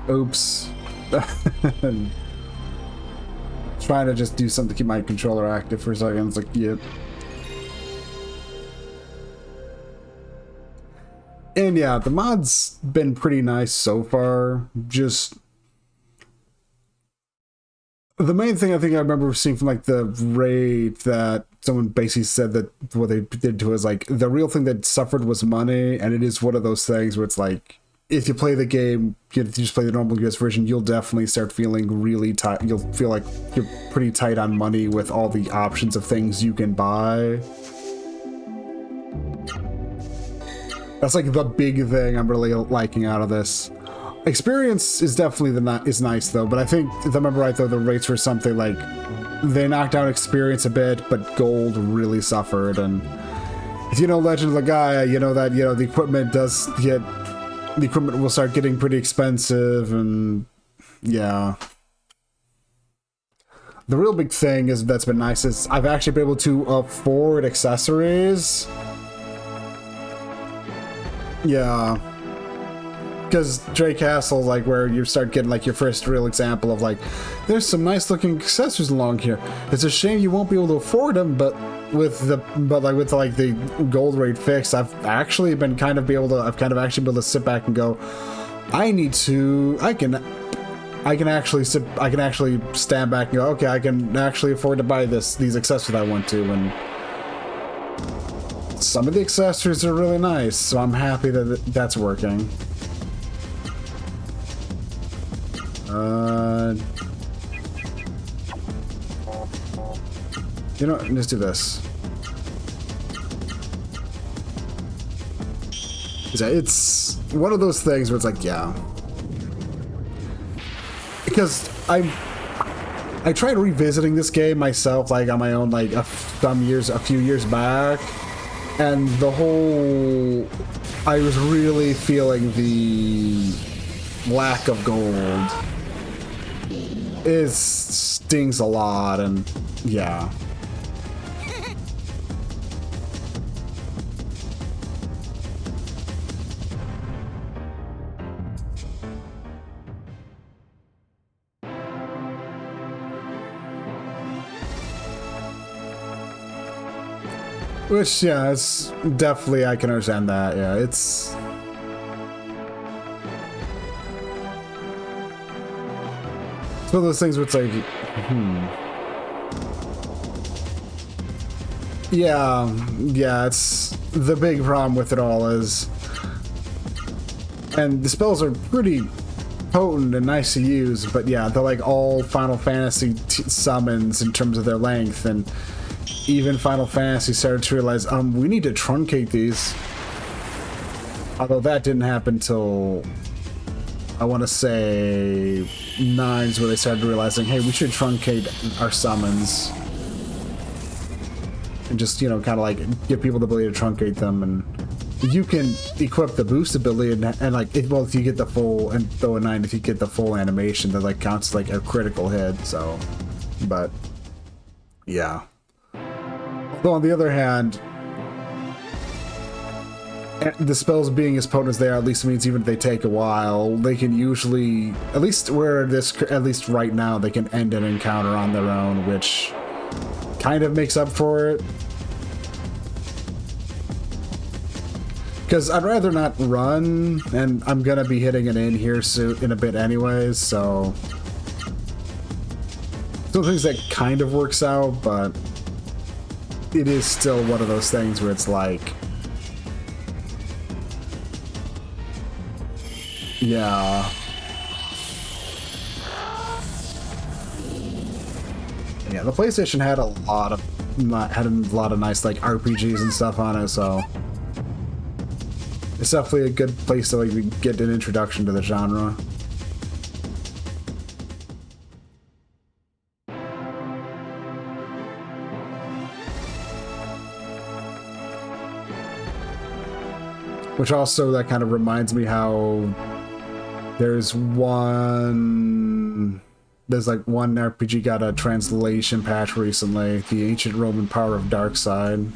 Oops. Trying to just do something to keep my controller active for a second. It's like, yep. And yeah, the mod's been pretty nice so far. Just the main thing I think I remember seeing from like the raid that someone basically said that what they did to it was like the real thing that suffered was money, and it is one of those things where it's like if you play the game, if you just play the normal US version, you'll definitely start feeling really tight. You'll feel like you're pretty tight on money with all the options of things you can buy. That's like the big thing I'm really liking out of this. Experience is definitely is nice though, but I think if I remember right though, the rates were something like they knocked down experience a bit, but gold really suffered. And if you know Legend of Legaia, you know that the equipment will start getting pretty expensive, and yeah. The real big thing that's been nice is I've actually been able to afford accessories. Yeah. Because Drake Castle, like where you start getting like your first real example of like, there's some nice looking accessories along here. It's a shame you won't be able to afford them, but with the gold rate fixed, I've actually been I've actually been able to sit back and go, I can actually stand back and go, okay, I can actually afford to buy these accessories I want to, and some of the accessories are really nice, so I'm happy that that's working. You know, let's do this. It's one of those things where it's like, yeah. Because I tried revisiting this game myself, like on my own, like a few years back, and I was really feeling the lack of gold. It stings a lot, and yeah. Which, yeah, it's definitely, I can understand that, yeah, it's... It's one of those things where it's like, Yeah, it's... The big problem with it all is... And the spells are pretty potent and nice to use, but yeah, they're like all Final Fantasy summons in terms of their length, and... Even Final Fantasy started to realize, we need to truncate these. Although that didn't happen till, I want to say, 9's where they started realizing, hey, we should truncate our summons. And just, kind of like, give people the ability to truncate them. And you can equip the boost ability and like, if you get the full, and throw a 9 if you get the full animation, that like counts like a critical hit, so. But, yeah. Though on the other hand, the spells being as potent as they are at least means even if they take a while, they can usually, at least right now, they can end an encounter on their own, which kind of makes up for it. Because I'd rather not run, and I'm gonna be hitting an in here soon in a bit anyways, so some things that kind of works out, but it is still one of those things where it's like, yeah. Yeah, the PlayStation had a lot of nice like RPGs and stuff on it, so it's definitely a good place to like get an introduction to the genre. Which also, that kind of reminds me how there's one RPG got a translation patch recently, the Ancient Roman Power of Darkside,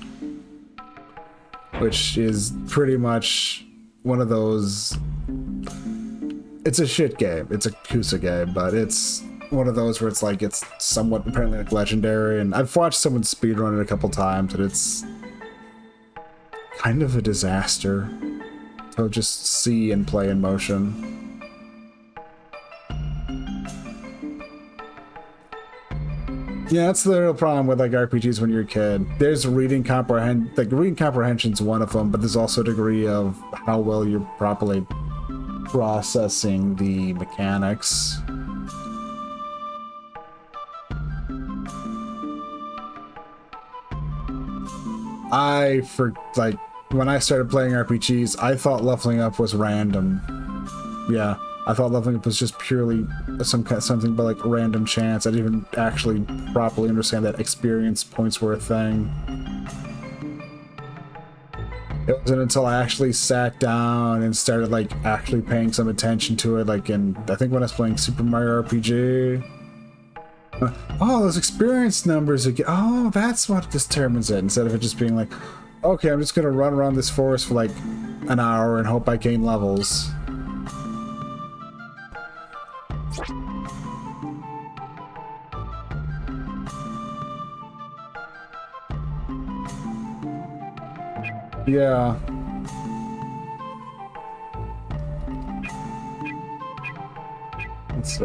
which is pretty much one of those it's a shit game. It's a Kusa game, but it's one of those where it's like it's somewhat apparently like legendary, and I've watched someone speedrun it a couple times, and it's kind of a disaster to just see and play in motion. Yeah, that's the real problem with like RPGs when you're a kid. There's reading comprehension's one of them, but there's also a degree of how well you're properly processing the mechanics. When I started playing RPGs, I thought leveling up was random. Yeah, I thought leveling up was just purely something but like random chance. I didn't even actually properly understand that experience points were a thing. It wasn't until I actually sat down and started like actually paying some attention to it, like in I think when I was playing Super Mario RPG. Oh, those experience numbers again. Oh, that's what determines it. Instead of it just being like, okay, I'm just gonna run around this forest for like an hour and hope I gain levels. Yeah. Let's see.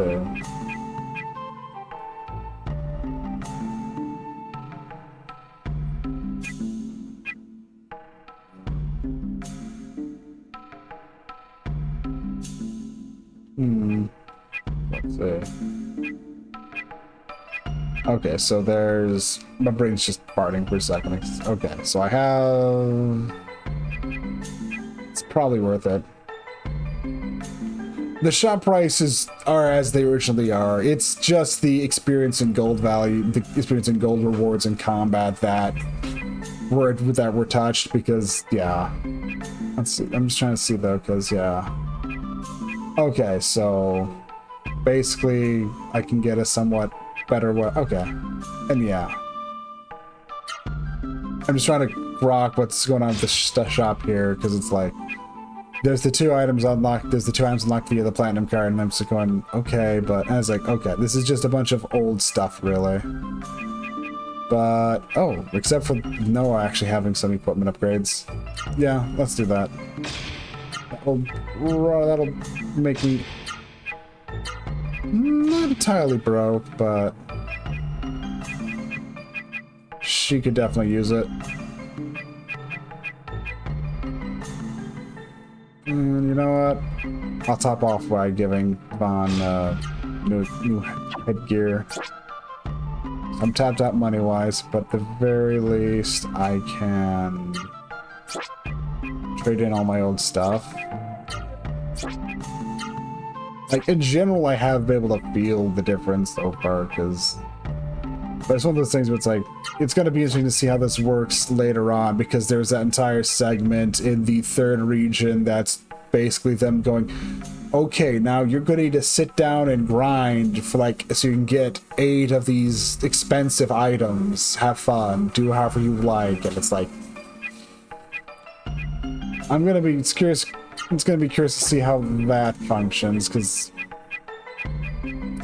Let's see. Okay, so there's... My brain's just farting for a second. Okay, so I have... It's probably worth it. The shop prices are as they originally are. It's just the experience and gold value, the experience and gold rewards in combat that were touched, because, yeah. Let's see. I'm just trying to see, though, because, yeah. Okay, so... Basically, I can get a somewhat better way. Okay. And yeah. I'm just trying to grok what's going on with the shop here, because it's like, there's the two items unlocked via the platinum card, and I'm just going, okay, but I was like, okay, this is just a bunch of old stuff, really. But, oh, except for Noah actually having some equipment upgrades. Yeah, let's do that. That'll make me not entirely broke, but she could definitely use it. And you know what? I'll top off by giving Vaughn new headgear. I'm tapped out money-wise, but at the very least, I can trade in all my old stuff. Like, in general, I have been able to feel the difference so far, because... But it's one of those things where it's like, it's going to be interesting to see how this works later on, because there's that entire segment in the third region that's basically them going, okay, now you're going to need to sit down and grind for like, so you can get 8 of these expensive items, have fun, do however you like, and it's like, I'm going to be curious, it's going to be curious to see how that functions, because,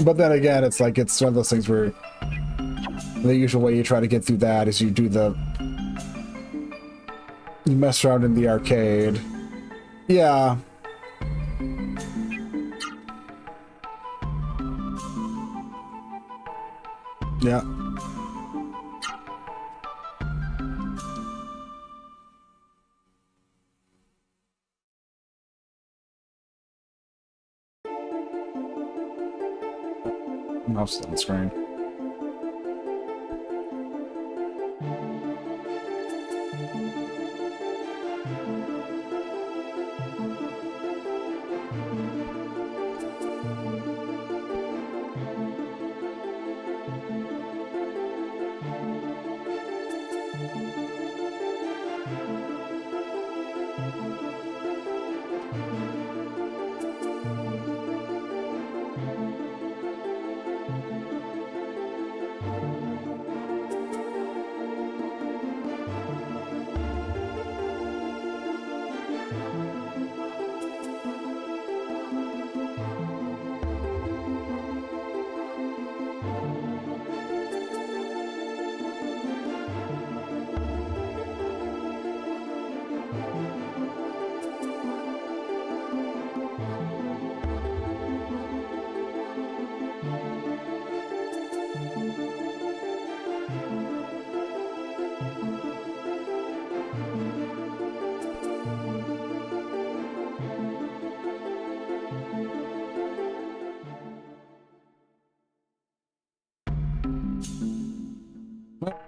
but then again, it's like, it's one of those things where the usual way you try to get through that is you mess around in the arcade. Yeah. Yeah. Mouse on screen.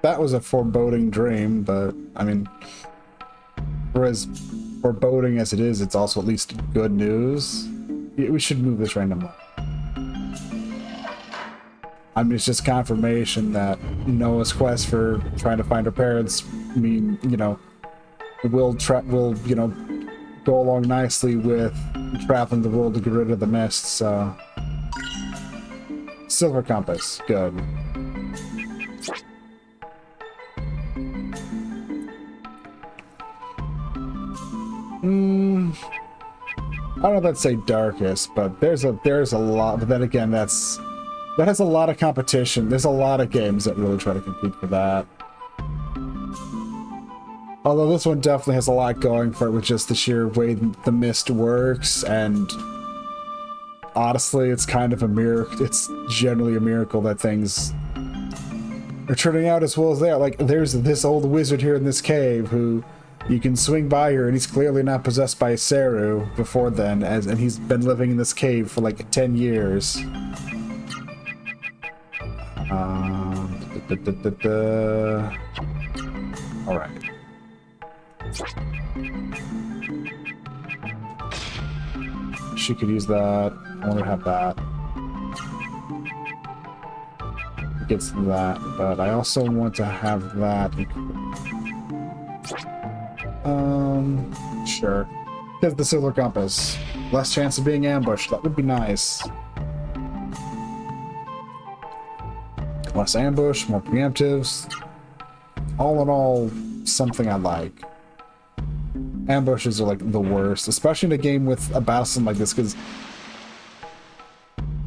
that was a foreboding dream, but I mean, for as foreboding as it is, it's also at least good news. We should move this randomly. I mean, it's just confirmation that Noah's quest for trying to find her parents mean, you know, will you know, go along nicely with traveling the world to get rid of the mist, so... Silver compass, good. I don't know if I'd say darkest, but there's a lot, but then again, that has a lot of competition. There's a lot of games that really try to compete for that. Although this one definitely has a lot going for it with just the sheer way the mist works, and honestly, it's kind of a miracle. It's generally a miracle that things are turning out as well as they are. Like, there's this old wizard here in this cave who you can swing by here, and he's clearly not possessed by Seru before then, and he's been living in this cave for like 10 years. Alright. She could use that. I want to have that. It gets that, but I also want to have that. Sure. Get the silver compass. Less chance of being ambushed. That would be nice. Less ambush, more preemptives. All in all, something I like. Ambushes are like the worst, especially in a game with a battle system like this, because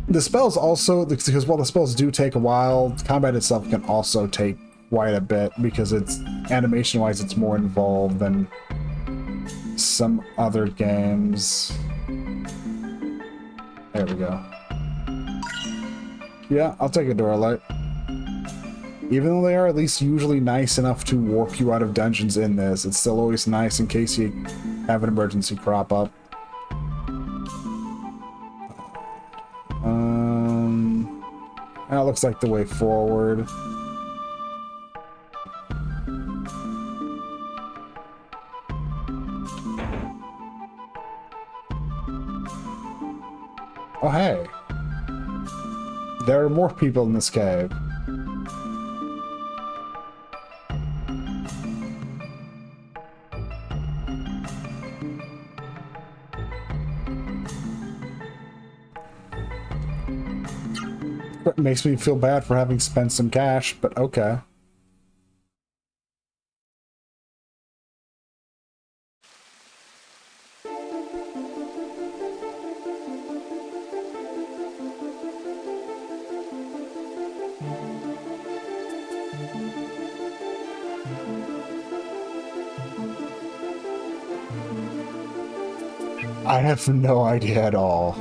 the spells also, because while the spells do take a while, combat itself can also take quite a bit, because it's animation-wise it's more involved than some other games. There we go. Yeah, I'll take a door light. Even though they are at least usually nice enough to warp you out of dungeons in this, it's still always nice in case you have an emergency crop up. That looks like the way forward. Oh, hey. There are more people in this cave. It makes me feel bad for having spent some cash, but okay. I have no idea at all.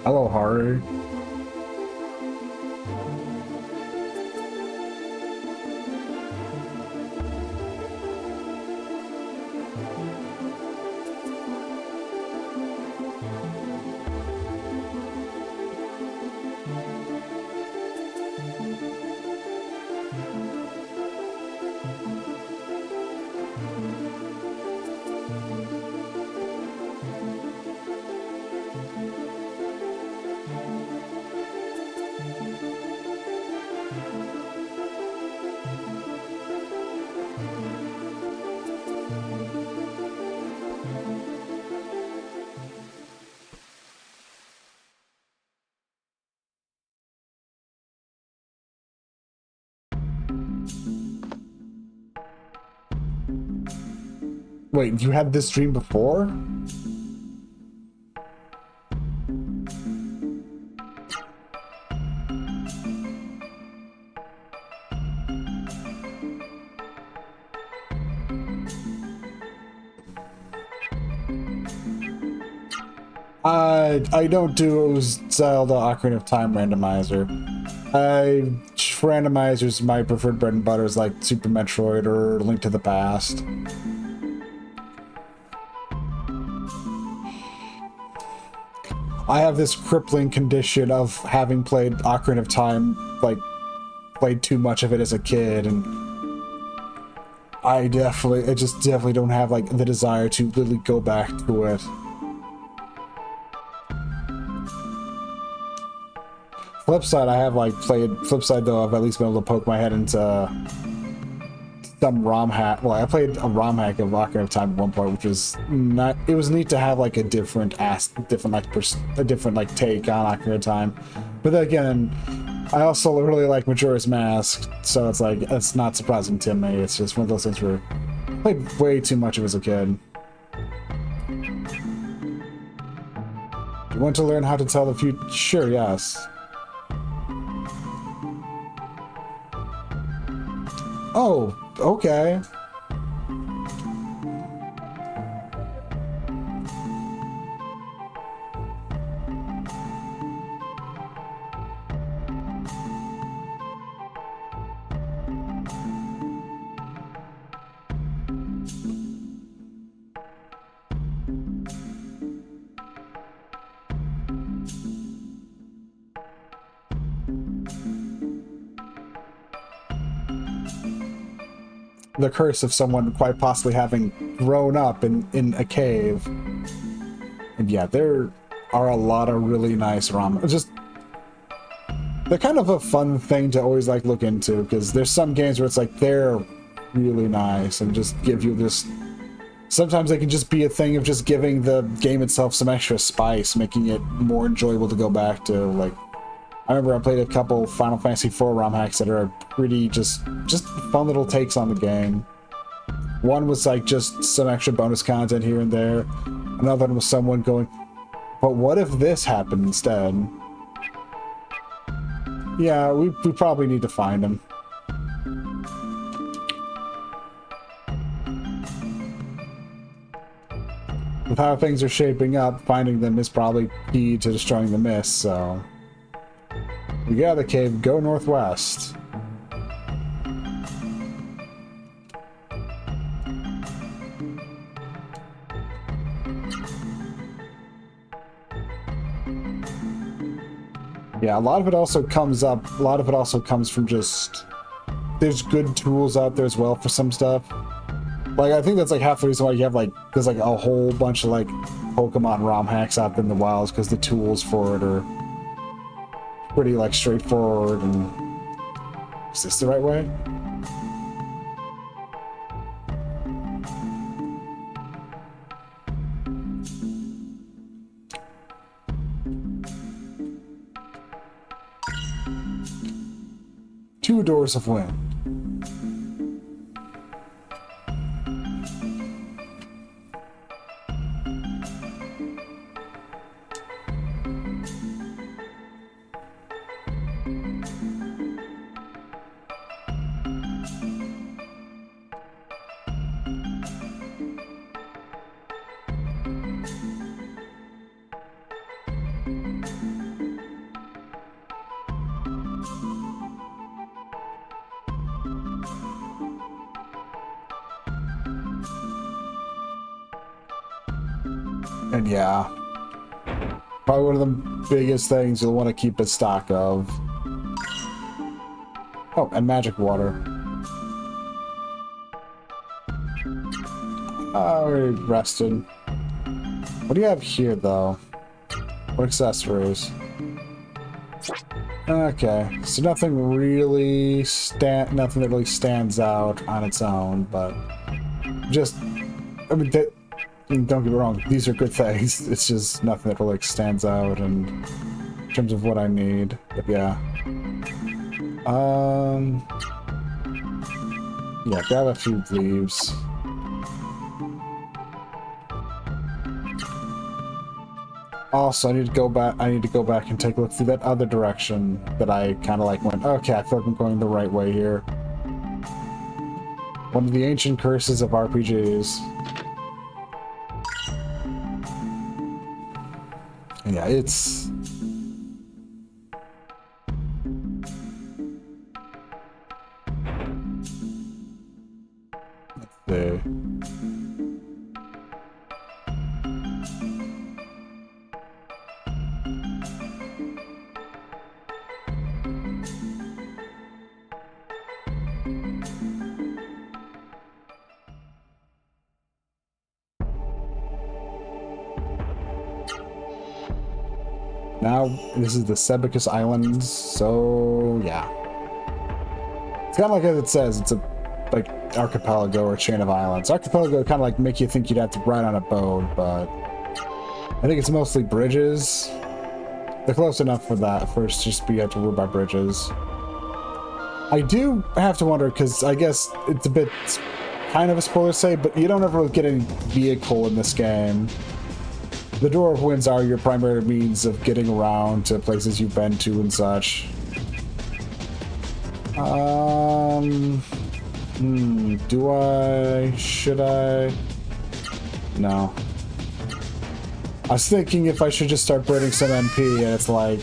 Hello, Haru. Wait, you had this dream before? I don't do Zelda Ocarina of Time randomizer. For randomizers, my preferred bread and butter is like Super Metroid or Link to the Past. I have this crippling condition of having played Ocarina of Time, like, played too much of it as a kid, and I just definitely don't have, like, the desire to literally go back to it. Flip side, I have, like, flip side, though, I've at least been able to poke my head into some ROM hack. Well, I played a ROM hack of Ocarina of Time at one point, which was not. It was neat to have like a different take on Ocarina of Time. But then again, I also really like Majora's Mask, so it's like it's not surprising to me. It's just one of those things where I played way too much of as a kid. You want to learn how to tell the future? Sure, yes. Oh, okay. The curse of someone quite possibly having grown up in a cave. And yeah, there are a lot of really nice ROM. They're kind of a fun thing to always like look into, because there's some games where it's like they're really nice and just give you this. Sometimes they can just be a thing of just giving the game itself some extra spice, making it more enjoyable to go back to. Like, I remember I played a couple Final Fantasy IV ROM hacks that are pretty just fun little takes on the game. One was like just some extra bonus content here and there. Another one was someone going, but what if this happened instead? Yeah, we probably need to find them. With how things are shaping up, finding them is probably key to destroying the mist, so... We get out of the cave, go northwest. Yeah, a lot of it also comes from just... There's good tools out there as well for some stuff. Like, I think that's like half the reason why you have like... There's like a whole bunch of like Pokemon ROM hacks out in the wilds, because the tools for it are pretty like straightforward. And is this the right way? Two Doors of Wind. And yeah, probably one of the biggest things you'll want to keep a stock of. Oh, and magic water. We rested. What do you have here, though? What accessories? Okay, so nothing that really stands out on its own, but just, I mean, don't get me wrong, these are good things. It's just nothing that really like, stands out in terms of what I need. But yeah. Yeah, grab a few leaves. Also, I need to go back and take a look through that other direction that I kind of like went, okay, I feel like I'm going the right way here. One of the ancient curses of RPGs. And yeah, it's... Let's see. Now, this is the Sebucus Islands, so yeah. It's kind of like as it says, it's a like archipelago or chain of islands. Archipelago kind of like make you think you'd have to ride on a boat, but I think it's mostly bridges. They're close enough for that, for us to just be able to rule by bridges. I do have to wonder, because I guess it's a bit kind of a spoiler to say, but you don't ever really get any vehicle in this game. The Door of Winds are your primary means of getting around to places you've been to and such. Do I? Should I? No. I was thinking if I should just start burning some MP, and it's like,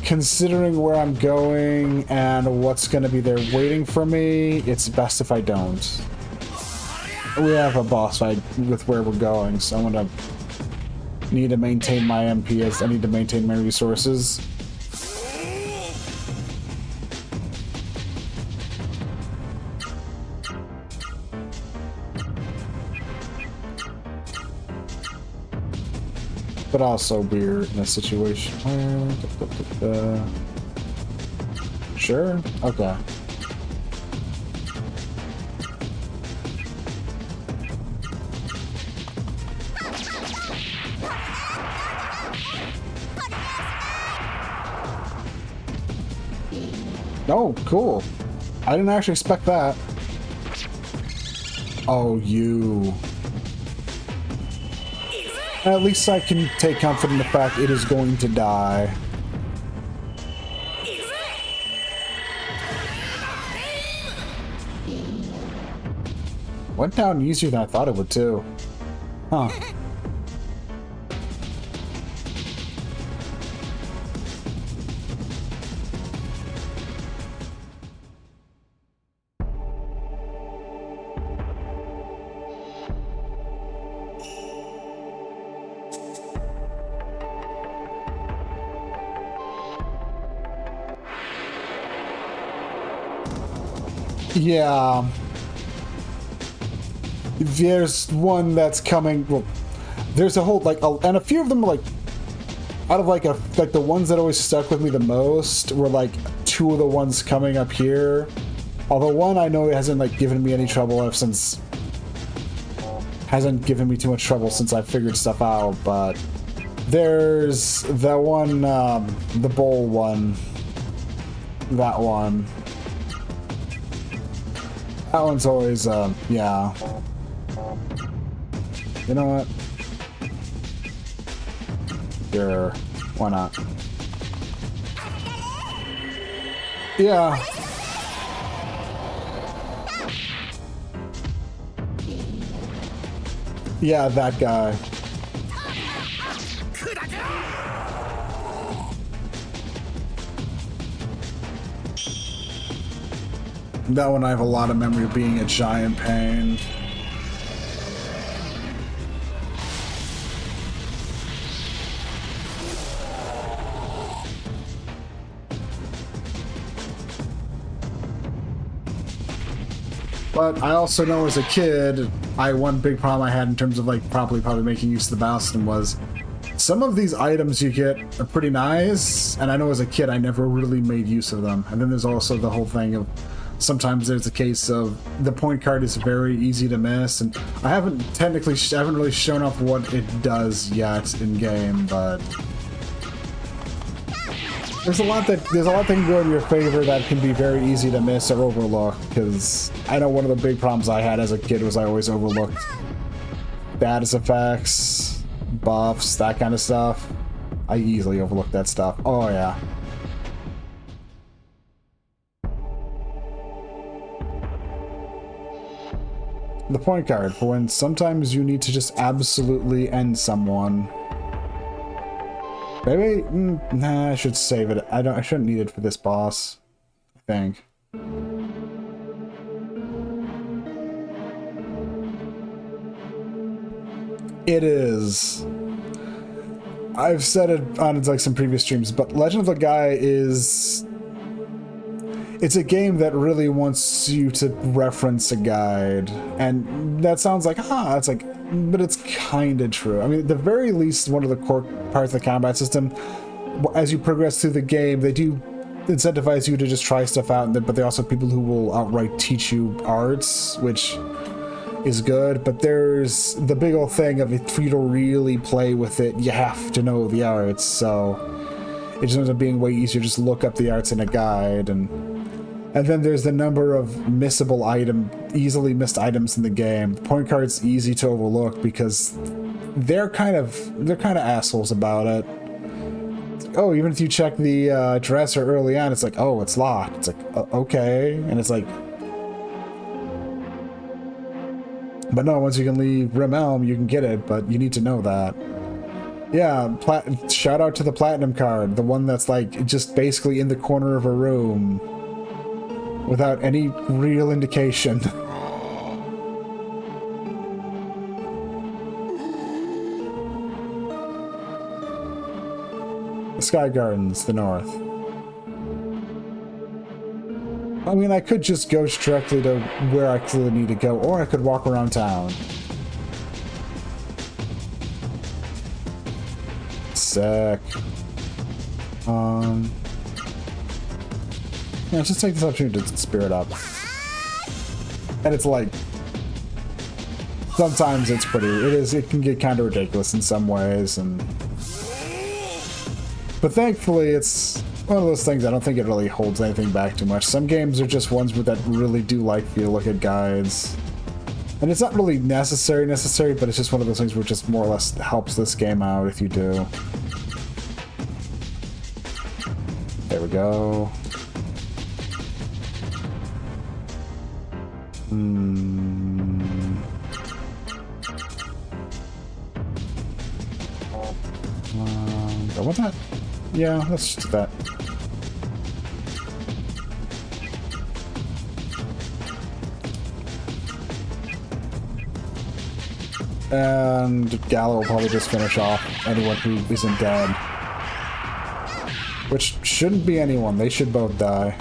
considering where I'm going and what's going to be there waiting for me, it's best if I don't. We have a boss fight with where we're going, so I'm gonna need to maintain my MP as I need to maintain my resources. But also we're in a situation where... Sure? Okay. Oh, cool. I didn't actually expect that. Oh, you. At least I can take comfort in the fact it is going to die. Went down easier than I thought it would, too. Huh. Yeah. There's one that's coming. Well, there's a whole and a few of them are like out of like the ones that always stuck with me the most were like two of the ones coming up here. Although one I know hasn't like given me any trouble hasn't given me too much trouble since I figured stuff out. But there's that one, the bowl one. That one. That one's always, yeah. You know what? Sure. Why not? Yeah. Yeah, that guy. That one I have a lot of memory of being a giant pain. But I also know as a kid, one big problem I had in terms of like probably making use of the Bastion was some of these items you get are pretty nice, and I know as a kid I never really made use of them. And then there's also the whole thing of sometimes there's a case of the point card is very easy to miss, and I haven't really shown off what it does yet in game, but there's a lot that can go in your favor that can be very easy to miss or overlook, because I know one of the big problems I had as a kid was I always overlooked status effects, buffs, that kind of stuff. I easily overlooked that stuff. Oh yeah. The point card for when sometimes you need to just absolutely end someone. Maybe, nah, I should save it. I shouldn't need it for this boss, I think. It is. I've said it on like some previous streams, but Legend of Legaia is... It's a game that really wants you to reference a guide. And that sounds like, it's like... But it's kind of true. I mean, at the very least, one of the core parts of the combat system, as you progress through the game, they do incentivize you to just try stuff out, but they also have people who will outright teach you arts, which is good. But there's the big old thing of it, for you to really play with it, you have to know the arts, so it just ends up being way easier to just look up the arts in a guide. And then there's the number of missable easily missed items in the game. The point card's easy to overlook because they're kind of assholes about it. It's like, oh, even if you check the dresser early on, it's like, oh, it's locked. It's like, okay, and it's like, but no, once you can leave Rim Elm, you can get it, but you need to know that. Yeah, shout out to the platinum card, the one that's like just basically in the corner of a room. Without any real indication. The Sky Gardens, the north. I mean, I could just go directly to where I clearly need to go, or I could walk around town. Sick. Yeah, just take this opportunity to spirit up. And it's like... Sometimes it's pretty... It can get kind of ridiculous in some ways, and... But thankfully, it's one of those things I don't think it really holds anything back too much. Some games are just ones that really do like for you to look at guides. And it's not really necessary, but it's just one of those things where it just more or less helps this game out if you do. There we go. I want that? Yeah, let's just do that. And Gala will probably just finish off anyone who isn't dead. Which shouldn't be anyone, they should both die.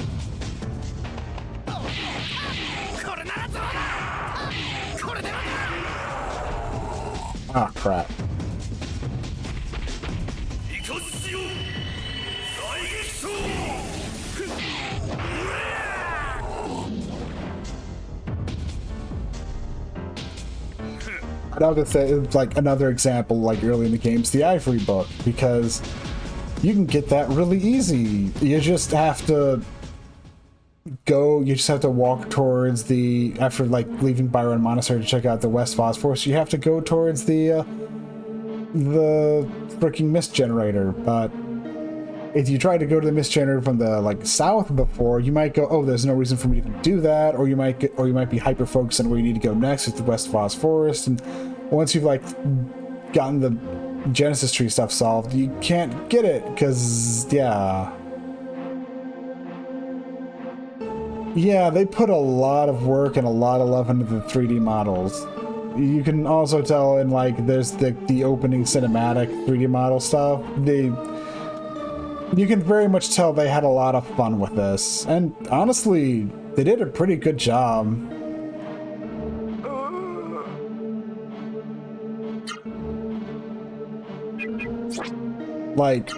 Ah, crap. I would say it's like another example, like early in the game's the Ivory Book, because you can get that really easy. You just have to walk towards the, after like leaving Byron Monastery to check out the West Phosphorus, you have to go towards the freaking mist generator. But if you try to go to the mist generator from the like south before, you might go, oh, there's no reason for me to do that, or you might be hyper focused on where you need to go next with the West Phosphorus. And once you've like gotten the Genesis tree stuff solved, you can't get it because yeah, they put a lot of work and a lot of love into the 3D models. You can also tell in like there's the opening cinematic 3D model stuff. You can very much tell they had a lot of fun with this, and honestly, they did a pretty good job. Like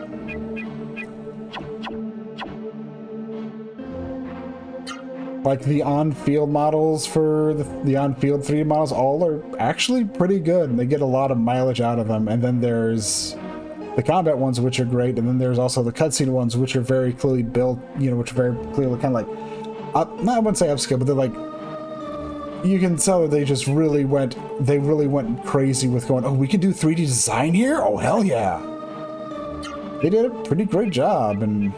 the on-field models for the on-field 3D models all are actually pretty good, and they get a lot of mileage out of them. And then there's the combat ones, which are great, and then there's also the cutscene ones, which are very clearly built, which are very clearly kind of like, I wouldn't say upscale, but they're like, you can tell that they really went crazy with going, oh, we can do 3D design here? Oh, hell yeah. They did a pretty great job, and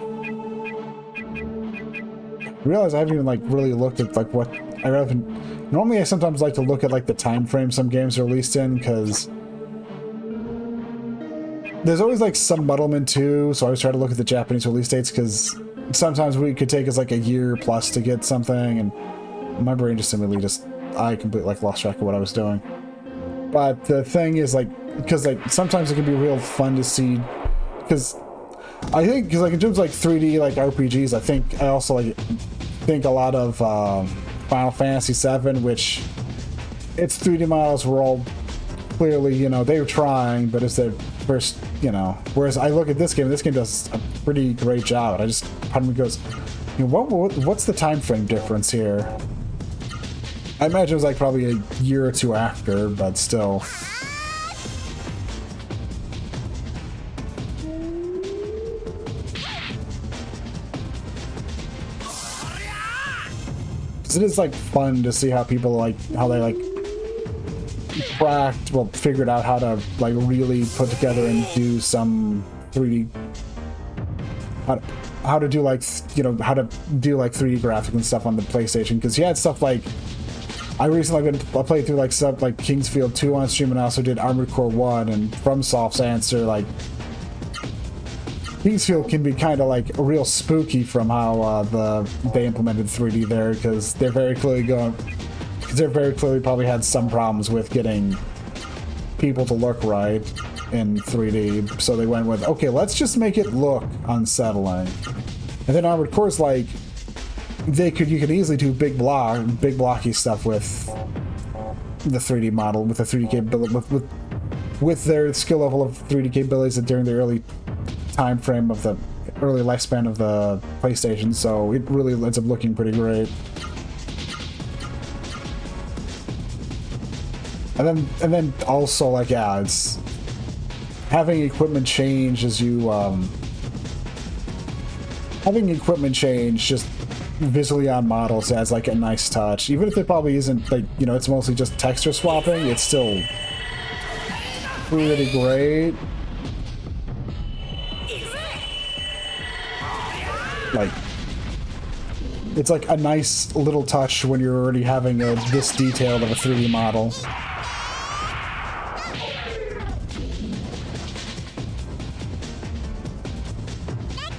I realize I haven't even like really looked at like what normally I sometimes like to look at like the time frame some games are released in, because there's always like some muddlement too, so I always try to look at the Japanese release dates because sometimes we could take us like a year plus to get something, and my brain just simply I completely like lost track of what I was doing. But the thing is, like, because like sometimes it can be real fun to see, because I think, because like in terms of like 3D like RPGs, I also like think a lot of Final Fantasy VII, which its 3D models were all clearly, you know, they were trying, but it's their first, you know. Whereas I look at this game does a pretty great job. And part of me goes, you know, what's the time frame difference here? I imagine it was like probably a year or two after, but still. Because it is like fun to see how people how they figured out how to like really put together and do some 3D, how to do like, you know, how to do like 3D graphics and stuff on the PlayStation, because you had stuff like, I recently played through like stuff like Kingsfield 2 on stream, and I also did Armored Core 1, and FromSoft's answer, like, Kingsfield can be kind of like real spooky from how they implemented 3D there, because they're very clearly probably had some problems with getting people to look right in 3D, so they went with, okay, let's just make it look unsettling. And then Armored Core's like, you could easily do big blocky stuff with the 3D model, with the 3D capability, with their skill level of 3D capabilities during the early time frame of the early lifespan of the PlayStation, so it really ends up looking pretty great. And then also, like, yeah, it's having equipment change as you having equipment change just visually on models adds like a nice touch, even if it probably isn't, like, you know, it's mostly just texture swapping. It's still pretty great. Like, it's like a nice little touch when you're already having this detailed of a 3D model.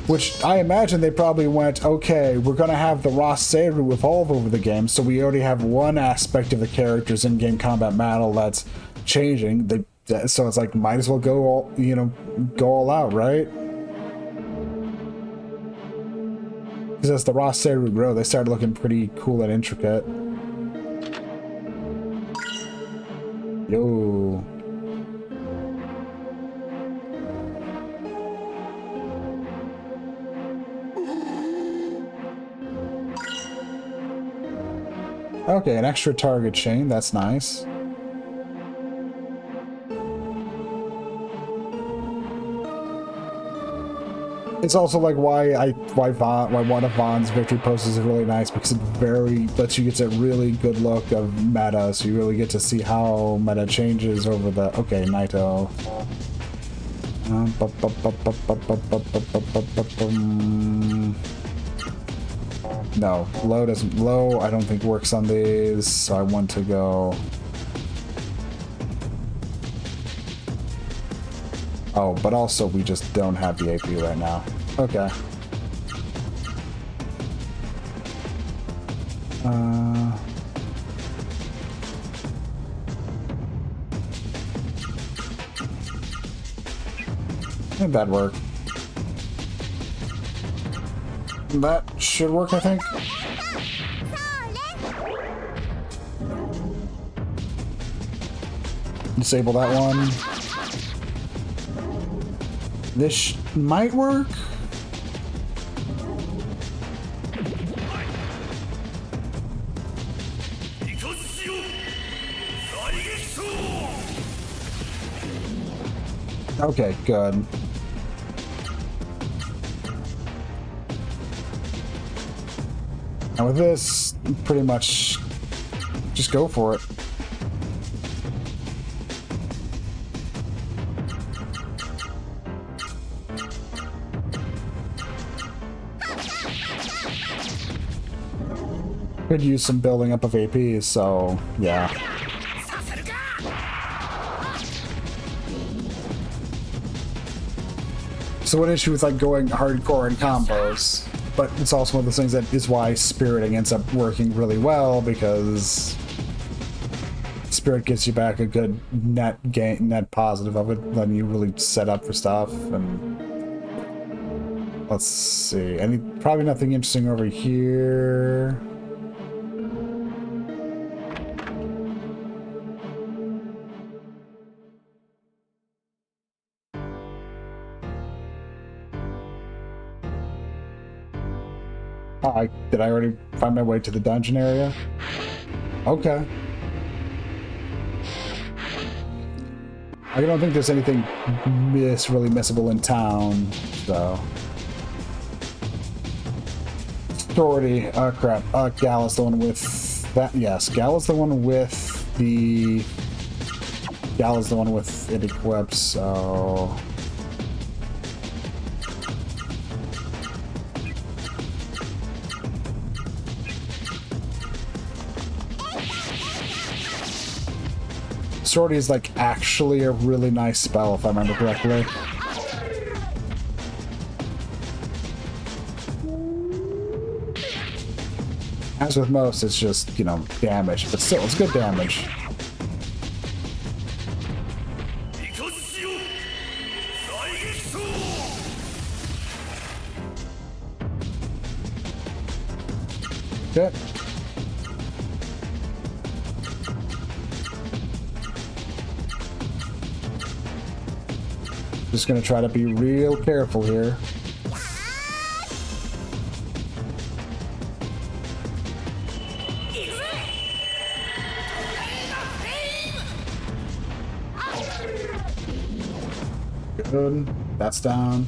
Which I imagine they probably went, okay, we're going to have the raw Seru evolve over the game, so we already have one aspect of the character's in-game combat model that's changing. So it's like, might as well go all out, right? Because as the raw Seru grow, they start looking pretty cool and intricate. Yo. Okay, an extra target chain, that's nice. It's also like why one of Vaughn's victory poses is really nice, because it lets you get a really good look of meta, so you really get to see how meta changes over the, okay, Naito. No, low I don't think works on these, so I want to go. Oh, but also we just don't have the AP right now. Okay. Did that work? That should work, I think. Disable that one. This might work. Okay, good. And with this, pretty much just go for it. Could use some building up of APs, so yeah. So one issue with like going hardcore in combos, but it's also one of those things that is why spiriting ends up working really well, because spirit gets you back a good net positive of it, letting you really set up for stuff. And let's see, probably nothing interesting over here. Did I already find my way to the dungeon area? Okay. I don't think there's anything really missable in town, so. Authority. Oh crap. Gal is the one with that. Yes, Gal is the one with the. Gal is the one with it equipped, so. Sortie is like actually a really nice spell if I remember correctly. As with most, it's just, you know, damage, but still, it's good damage. Okay. Just gonna try to be real careful here. Good. That's down.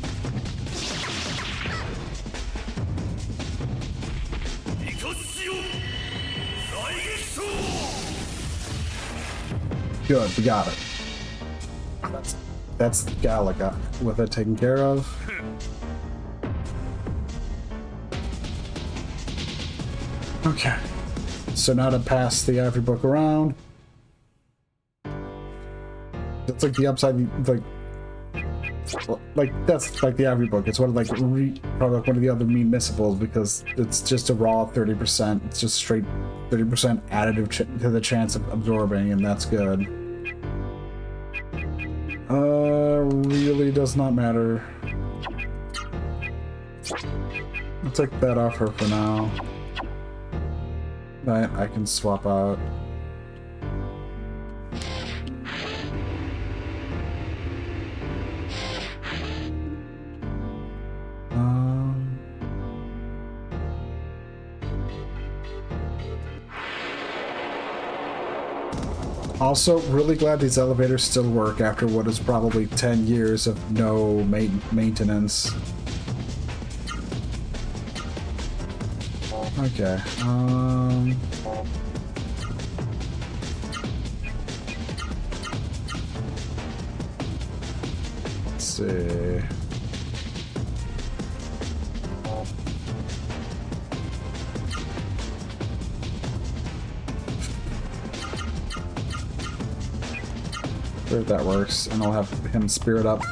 Good, we got it. That's Galaga with it taken care of. Okay. So now to pass the Ivory Book around. That's like the upside, like that's like the Ivory Book. It's one of like probably like one of the other mean missables because it's just a raw 30%. It's just straight 30% additive to the chance of absorbing, and that's good. Really does not matter. I'll take that off her for now. I can swap out. Also, really glad these elevators still work after what is probably 10 years of no maintenance. Okay, let's see. Sure, that works, and I'll have him spirit up.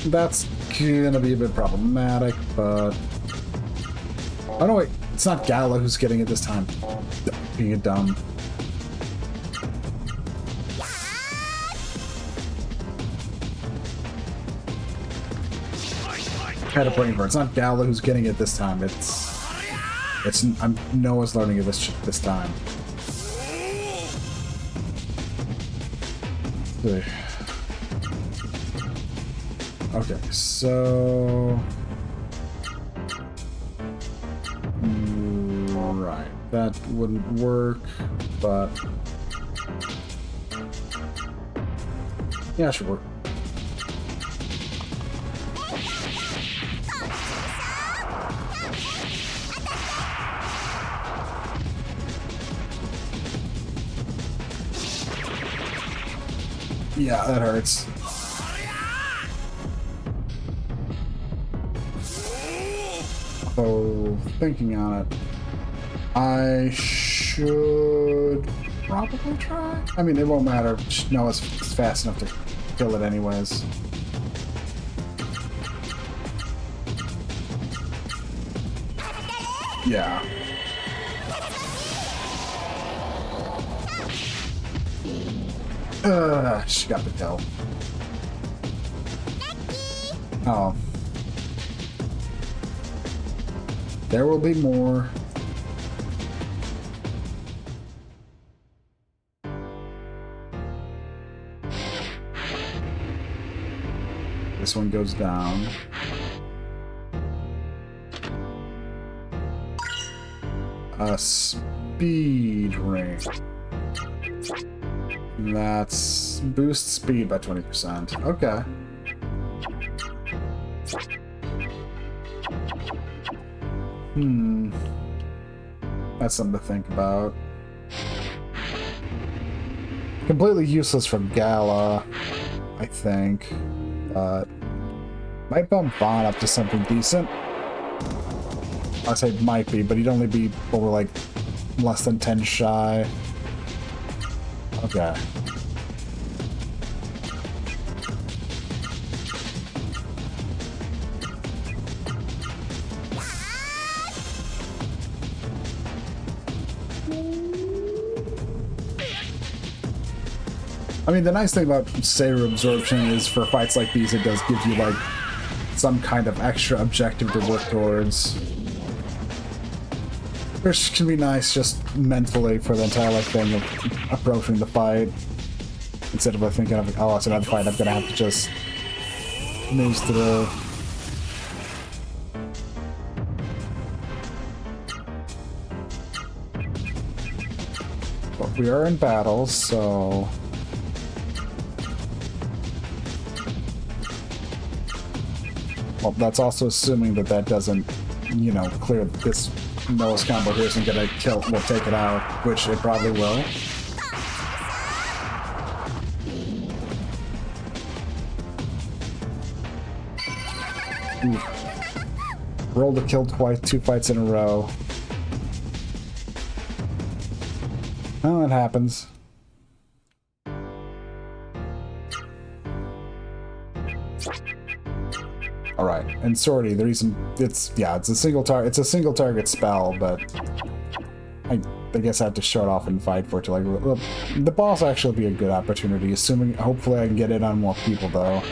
That's gonna be a bit problematic, but... Oh no, wait, it's not Gala who's getting it this time. Being a dumb. I had a brain burn. It's not Gala who's getting it this time. Noah's learning it this time. Okay, so right, that wouldn't work, but yeah, it should work. Yeah, that hurts. So, thinking on it, I should probably try. I mean, it won't matter. No, it's fast enough to kill it anyways. Yeah. She got the kill. Oh. There will be more. This one goes down. Speed ring. That's boost speed by 20%. Okay. That's something to think about. Completely useless for Gala, I think. Might bump Vaughn up to something decent. I say might be, but he'd only be over like less than 10 shy. Okay. I mean, the nice thing about Seru Absorption is for fights like these, it does give you like some kind of extra objective to work towards. Which can be nice just mentally for the entire like thing of approaching the fight. Instead of thinking of, oh, it's another fight, I'm gonna have to just move through. But we are in battle, so... Well, that's also assuming that that doesn't, you know, clear this Noah's combo here isn't gonna kill, will take it out, which it probably will. Ooh. Rolled to kill twice, 2 fights in a row. Oh, it happens. Alright, and Sortie, the reason it's a single target spell, but I guess I have to show it off and fight for it to like the boss actually be a good opportunity, assuming hopefully I can get it on more people though.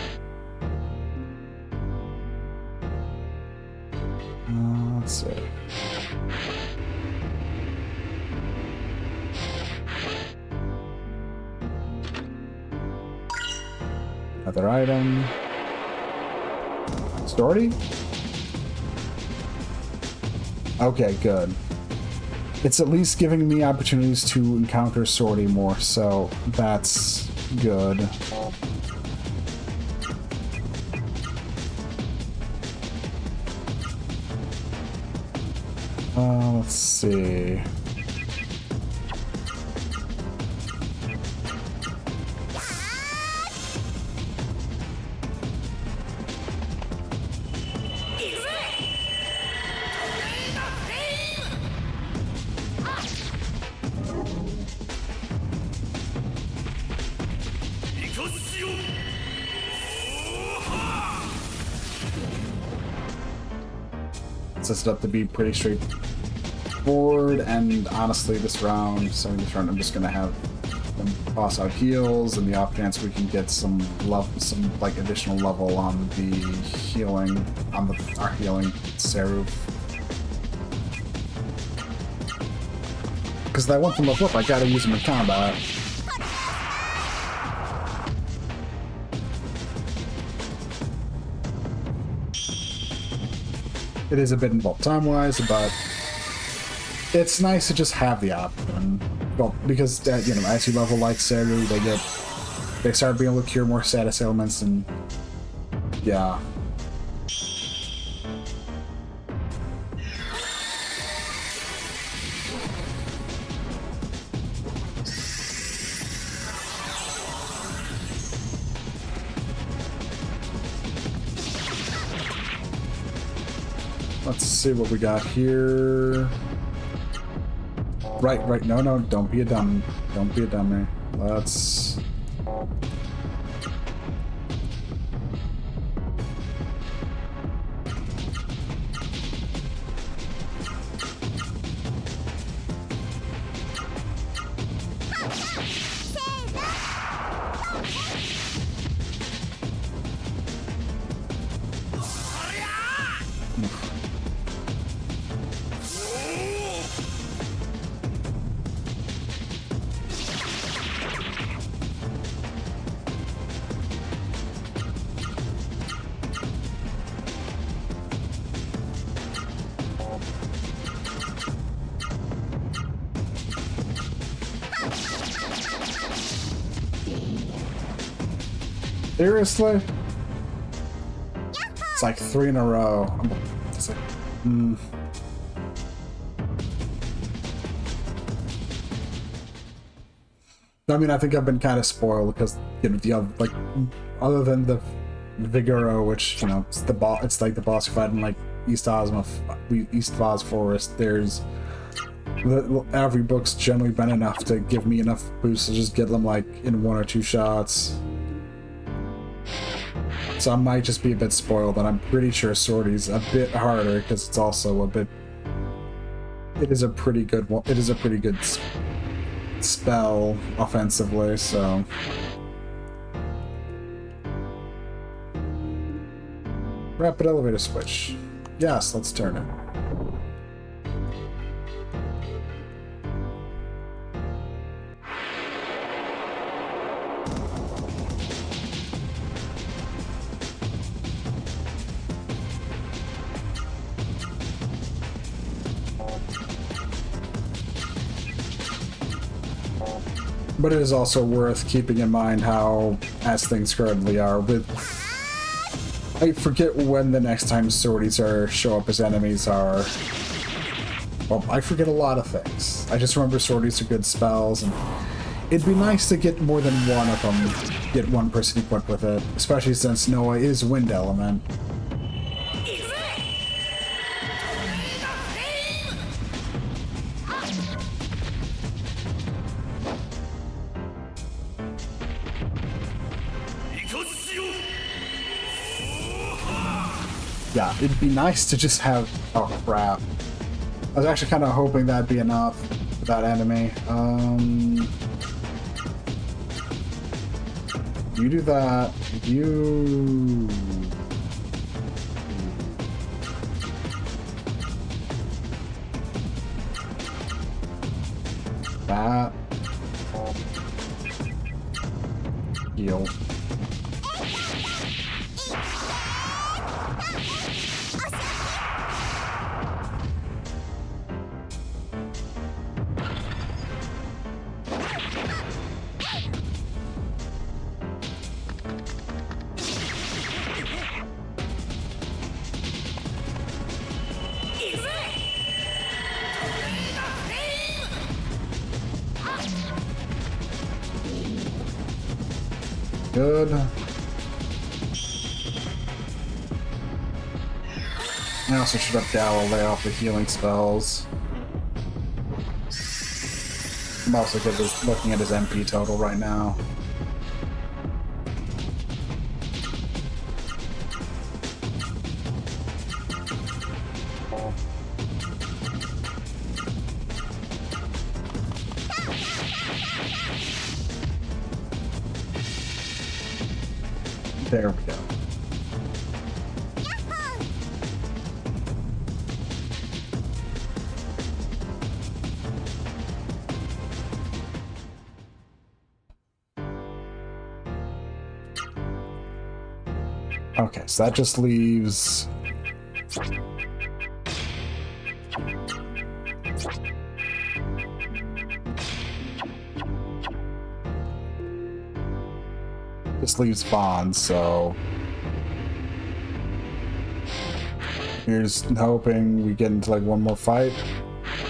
Let's see. Another item. Sortie? Okay, good. It's at least giving me opportunities to encounter Sortie more, so that's good. Let's see. Sets it up to be pretty straightforward, and honestly, this round, I'm just gonna have them toss out heals, and the off chance we can get some like additional level on the healing, on our healing Seru. Because I want them to flip, I gotta use them in combat. It is a bit involved time-wise, but it's nice to just have the option. Well, because you know, as you level like Seru, they start being able to cure more status ailments, and yeah. let's see what we got here. Right, right. No, no, don't be a dummy. Don't be a dummy. Let's... Seriously? It's like 3 in a row. It's like, I mean, I think I've been kind of spoiled because, you know, the other, like, other than the Vigoro, which, you know, it's the boss. It's like the boss fight in like East Voz Forest. There's every book's generally been enough to give me enough boosts to just get them like in 1 or 2 shots. So I might just be a bit spoiled, and I'm pretty sure Swordy's a bit harder because it's also a bit. It is a pretty good one. It is a pretty good spell offensively, so. Rapid elevator switch. Yes, let's turn it. But it is also worth keeping in mind how, as things currently are, with... I forget when the next time Swordies show up as enemies are... Well, I forget a lot of things. I just remember Swordies are good spells, and it'd be nice to get more than one of them, get one person equipped with it, especially since Noah is Wind Element. Yeah, it'd be nice to just have... Oh, crap. I was actually kind of hoping that'd be enough for that enemy. You do that. You... That. Heal. Good. I also should have Dow lay off the healing spells. I'm also good at looking at his MP total right now. There we go. Okay, so that just leaves... This leaves Vaughn, so... Here's hoping we get into like one more fight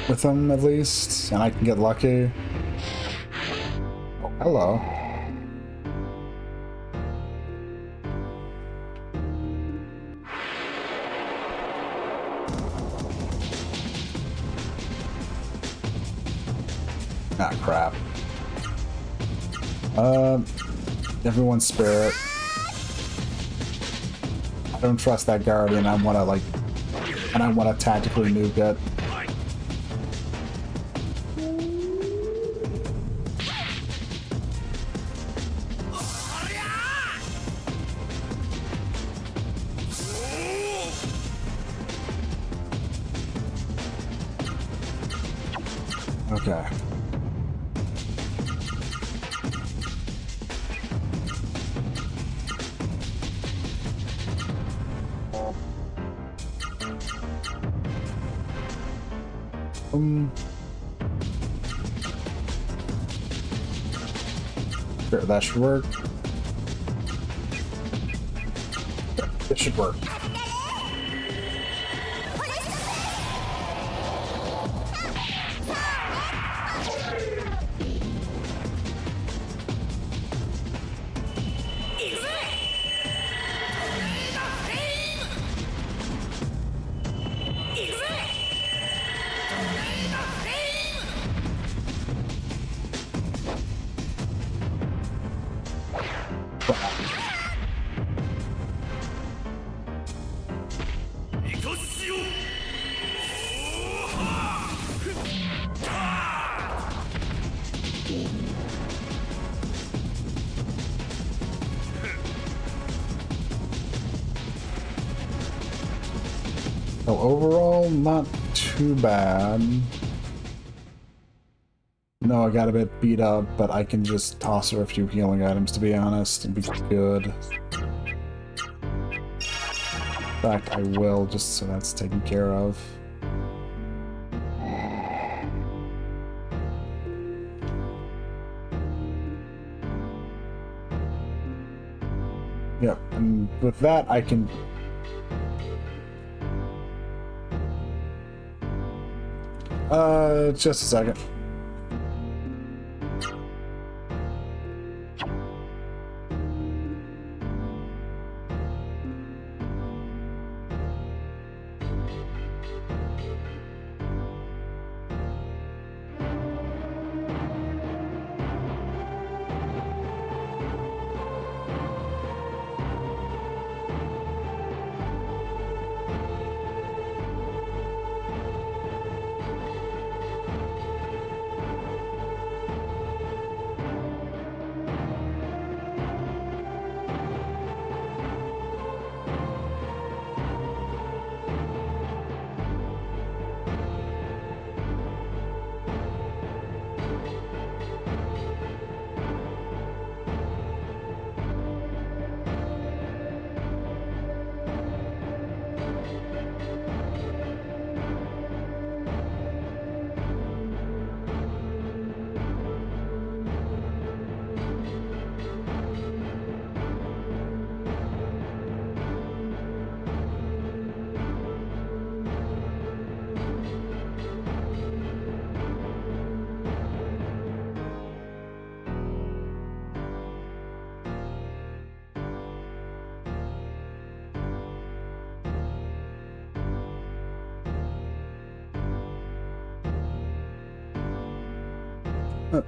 with him at least, and I can get lucky. Oh, hello. Ah, crap. Everyone's spirit. I don't trust that guardian. I want to, like... And I want to tactically nuke it. Okay. Sure, that should work. It should work. So overall, not too bad. No, I got a bit beat up, but I can just toss her a few healing items, to be honest, and be good. In fact, I will, just so that's taken care of. Yep, and with that, I can... just a second.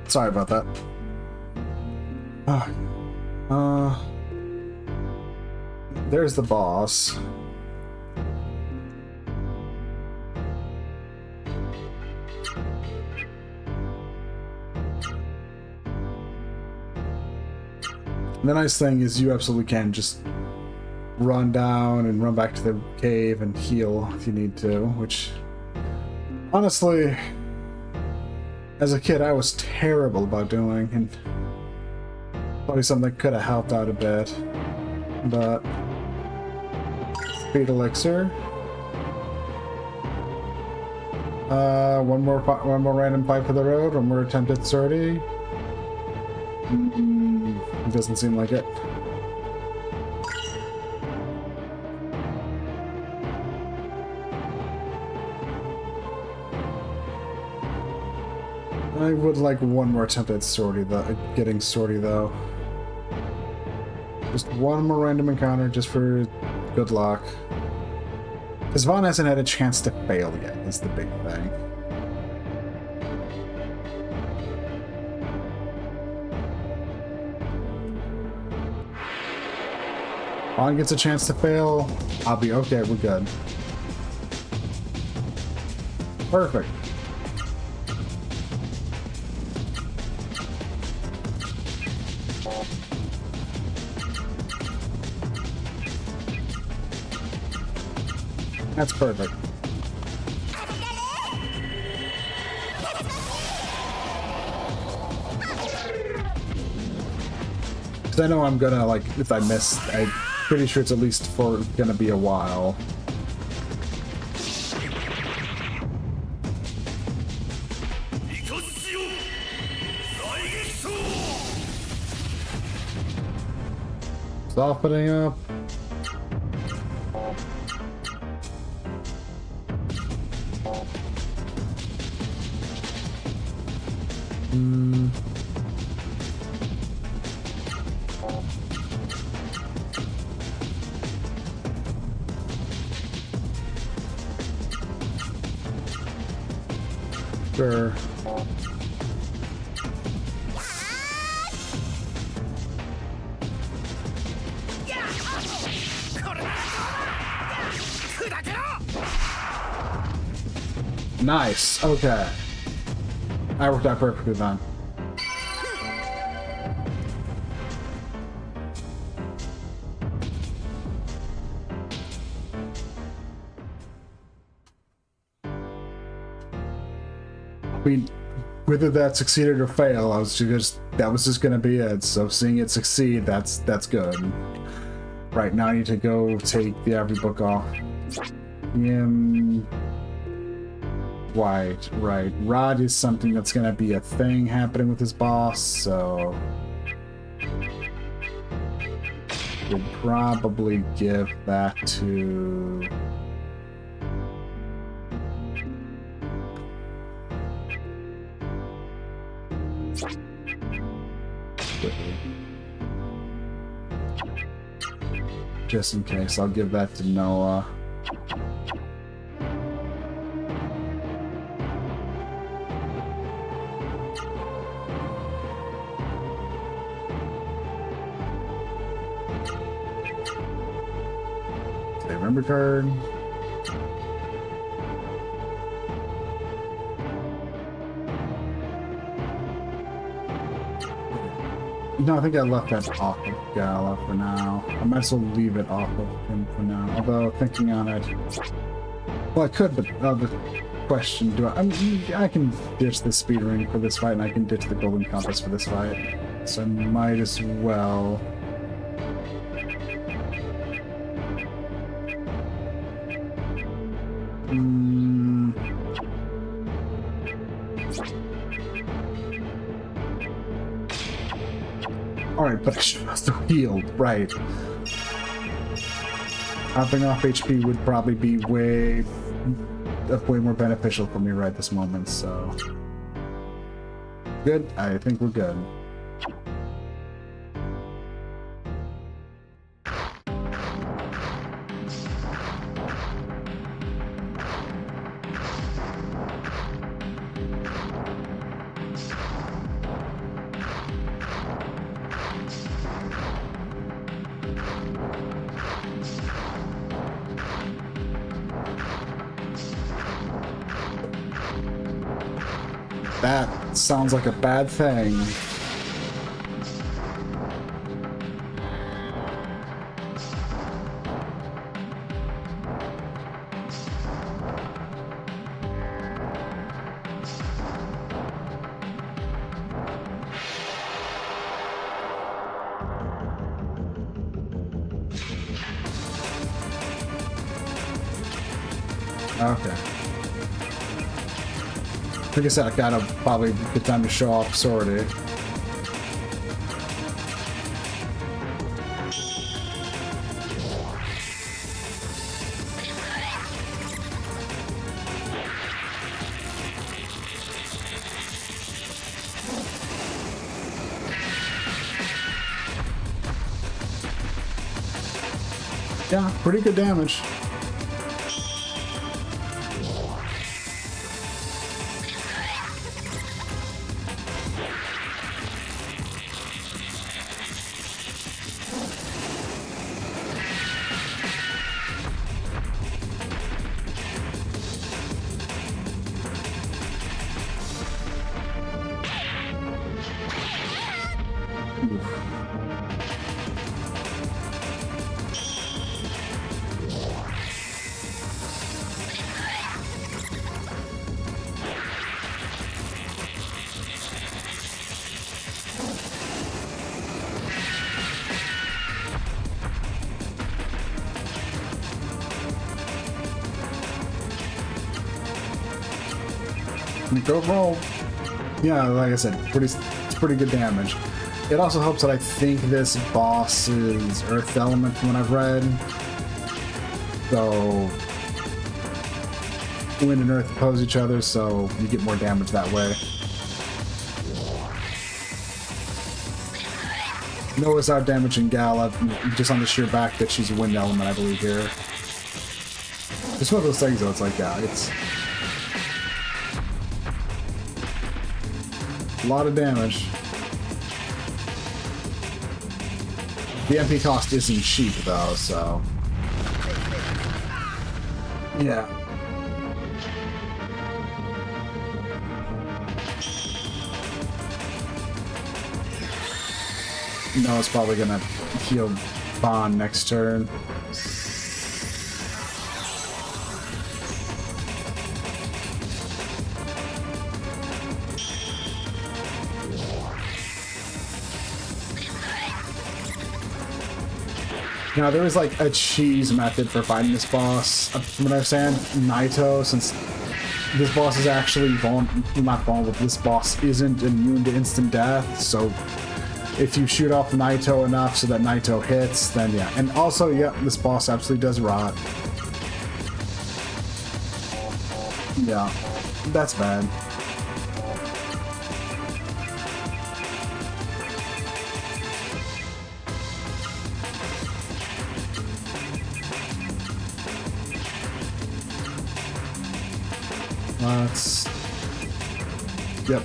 Sorry about that. There's the boss. The nice thing is you absolutely can just run down and run back to the cave and heal if you need to, which honestly, as a kid, I was terrible about doing, and probably something that could have helped out a bit. But speed elixir. One more random pipe for the road. One more attempt at sortie. It doesn't seem like it. I would like one more attempt at sortie, getting sortie though. Just one more random encounter, just for good luck. Because Vaughn hasn't had a chance to fail yet, is the big thing. On gets a chance to fail, I'll be okay, we're good. Perfect. That's perfect. Because I know I'm gonna, like, if I miss, I'm pretty sure it's at least for gonna be a while. Softening up. Sure. Nice. Okay. I worked out perfectly then. I mean, whether that succeeded or failed, that was just gonna be it. So seeing it succeed, that's good. Right now I need to go take the every book off. Right. Rod is something that's gonna be a thing happening with his boss, so we'll probably give that to just in case. I'll give that to Noah. Remember card. No, I think I left that off of Gala for now. I might as well leave it off of him for now. Although, thinking on it... Well, I could, but the question, I can ditch the speed ring for this fight, and I can ditch the golden compass for this fight. So I might as well... Alright, but I should have still healed, right. Hopping off HP would probably be way more beneficial for me right this moment, so... Good, I think we're good. That sounds like a bad thing. Okay. Like I said, I gotta probably get time to show off Sortie. Yeah, pretty good damage. Like, overall, yeah, like I said, it's pretty good damage. It also helps that I think this boss is Earth Element from what I've read. So, Wind and Earth oppose each other, so you get more damage that way. Noah's out damaging Gala just on the sheer back that she's a Wind Element, I believe, here. It's one of those things, though, it's like, yeah, it's a lot of damage. The MP cost isn't cheap, though, so... Yeah. No, it's probably gonna heal Bond next turn. Now, there is like a cheese method for fighting this boss. From what I understand, Naito, since this boss is actually not vulnerable, this boss isn't immune to instant death, so if you shoot off Naito enough so that Naito hits, then yeah. And also, yeah, this boss absolutely does rot. Yeah, that's bad. Yep.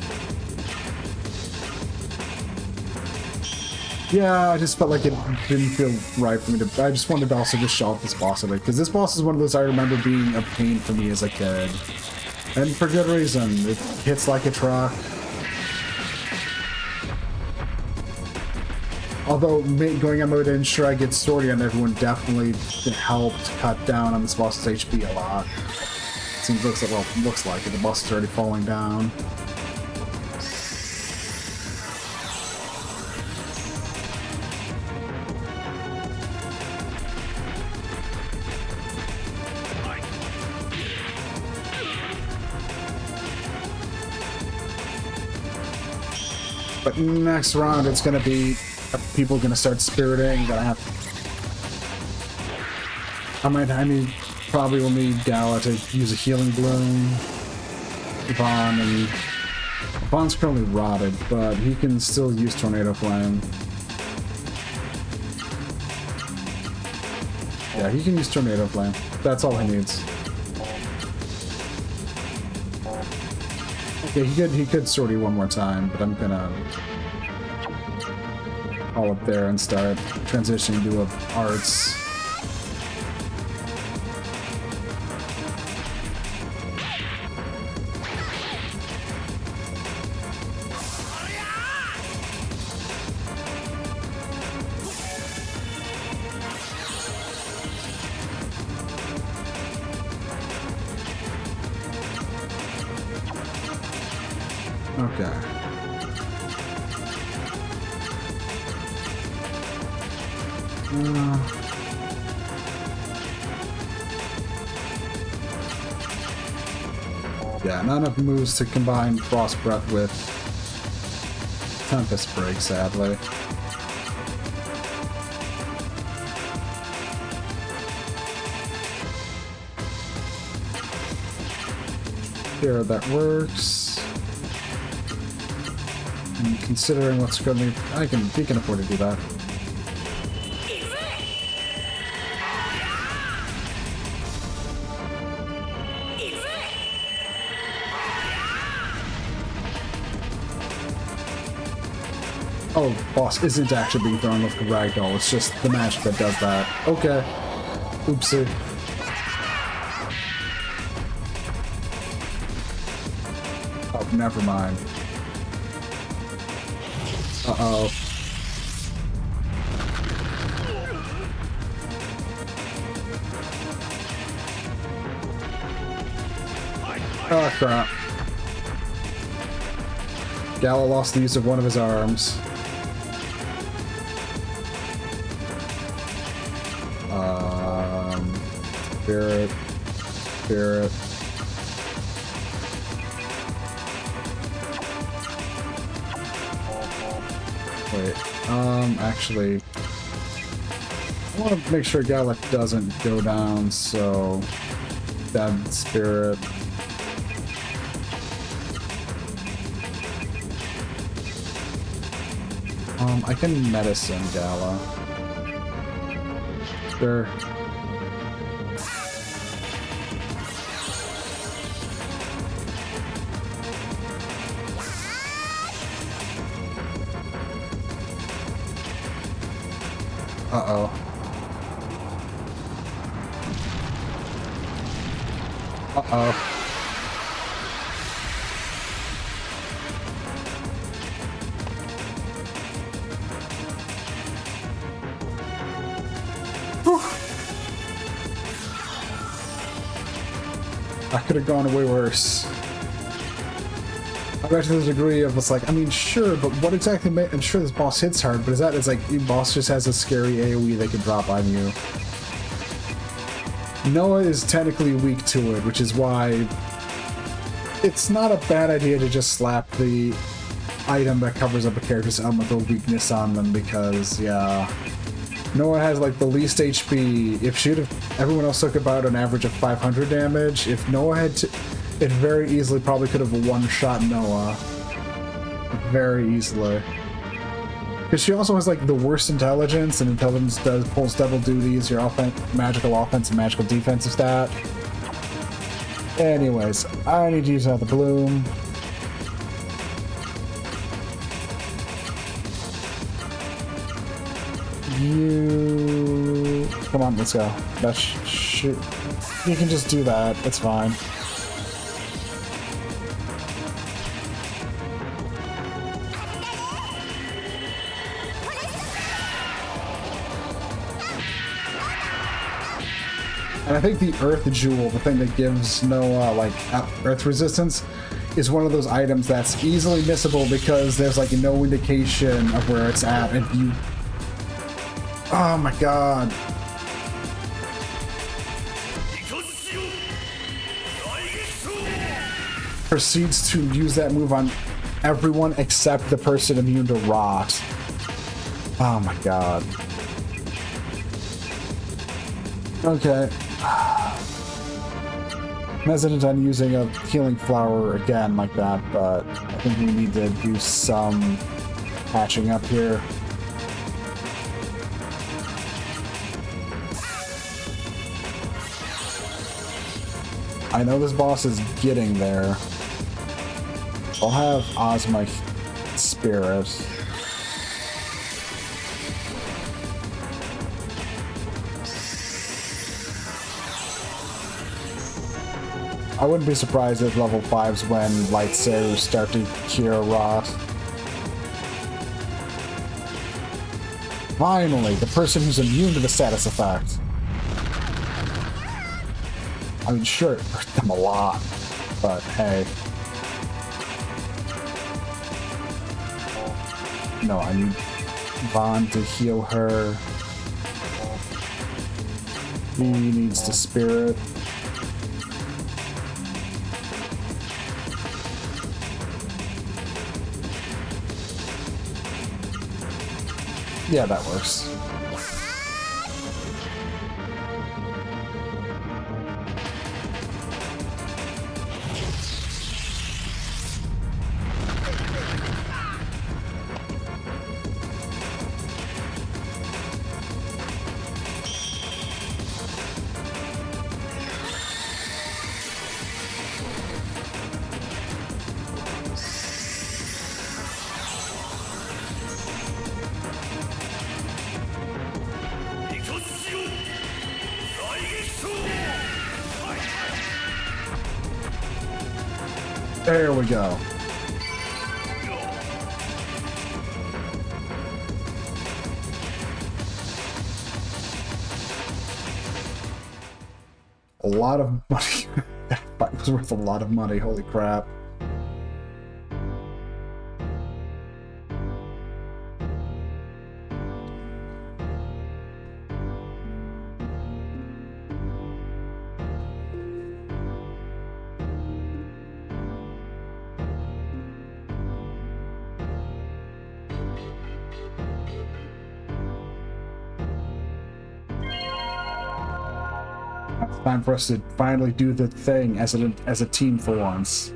Yeah, I just felt like it didn't feel right for me to... I just wanted to also just show off this boss a bit, because this boss is one of those I remember being a pain for me as a kid. And for good reason. It hits like a truck. Although, going on mode and sure I get Swordy on everyone definitely helped cut down on this boss's HP a lot. Seems looks like it. The boss is already falling down. But next round, it's gonna be people gonna start spiriting. Probably will need Gala to use a healing bloom. Yvonne's currently rotted, but he can still use Tornado Flame. Yeah, he can use Tornado Flame. That's all he needs. Okay, he could Swordy one more time, but I'm gonna all up there and start transitioning to arts. Okay. Yeah, not enough moves to combine Frost Breath with Tempest Break, sadly. Here, that works. And considering what's going to be, he can afford to do that. Oh, boss isn't actually being thrown with the ragdoll, it's just the magic that does that. Okay. Oopsie. Oh, never mind. Uh-oh. Oh, crap. Gala lost the use of one of his arms. Spirit. Actually, I want to make sure Gala doesn't go down, so... Dead Spirit. I can medicine Gala. Sure. Uh-oh. Uh-oh. That could have gone way worse. I'm back to the degree of it's like, I mean, sure, but what exactly I'm sure this boss hits hard, but is that, it's like, the boss just has a scary AoE they can drop on you. Noah is technically weak to it, which is why it's not a bad idea to just slap the item that covers up a character's elemental weakness on them, because, yeah... Noah has, like, the least HP. If she'd have... Everyone else took about an average of 500 damage. If Noah had to... It very easily probably could have one-shot Noah. Very easily. Because she also has, like, the worst intelligence, and intelligence pulls double duties, your magical offense and magical defensive stat. Anyways, I need to use another bloom. You... Come on, let's go. That's shit. You can just do that. It's fine. And I think the Earth Jewel, the thing that gives Noah, like, Earth resistance, is one of those items that's easily missable because there's, like, no indication of where it's at, and you... Oh my god. Proceeds to use that move on everyone except the person immune to rot. Oh my god. Okay. I'm hesitant on using a healing flower again like that, but I think we need to do some patching up here. I know this boss is getting there. I'll have Ozma Spirit. I wouldn't be surprised at level 5s when lightsabers start to cure rot. Finally, the person who's immune to the status effect. I mean, sure, it hurt them a lot, but hey. No, I need Vaughn to heal her. He needs the spirit. Yeah, that works. There we go. A lot of money. That fight was worth a lot of money, holy crap. It's time for us to finally do the thing as a team for once.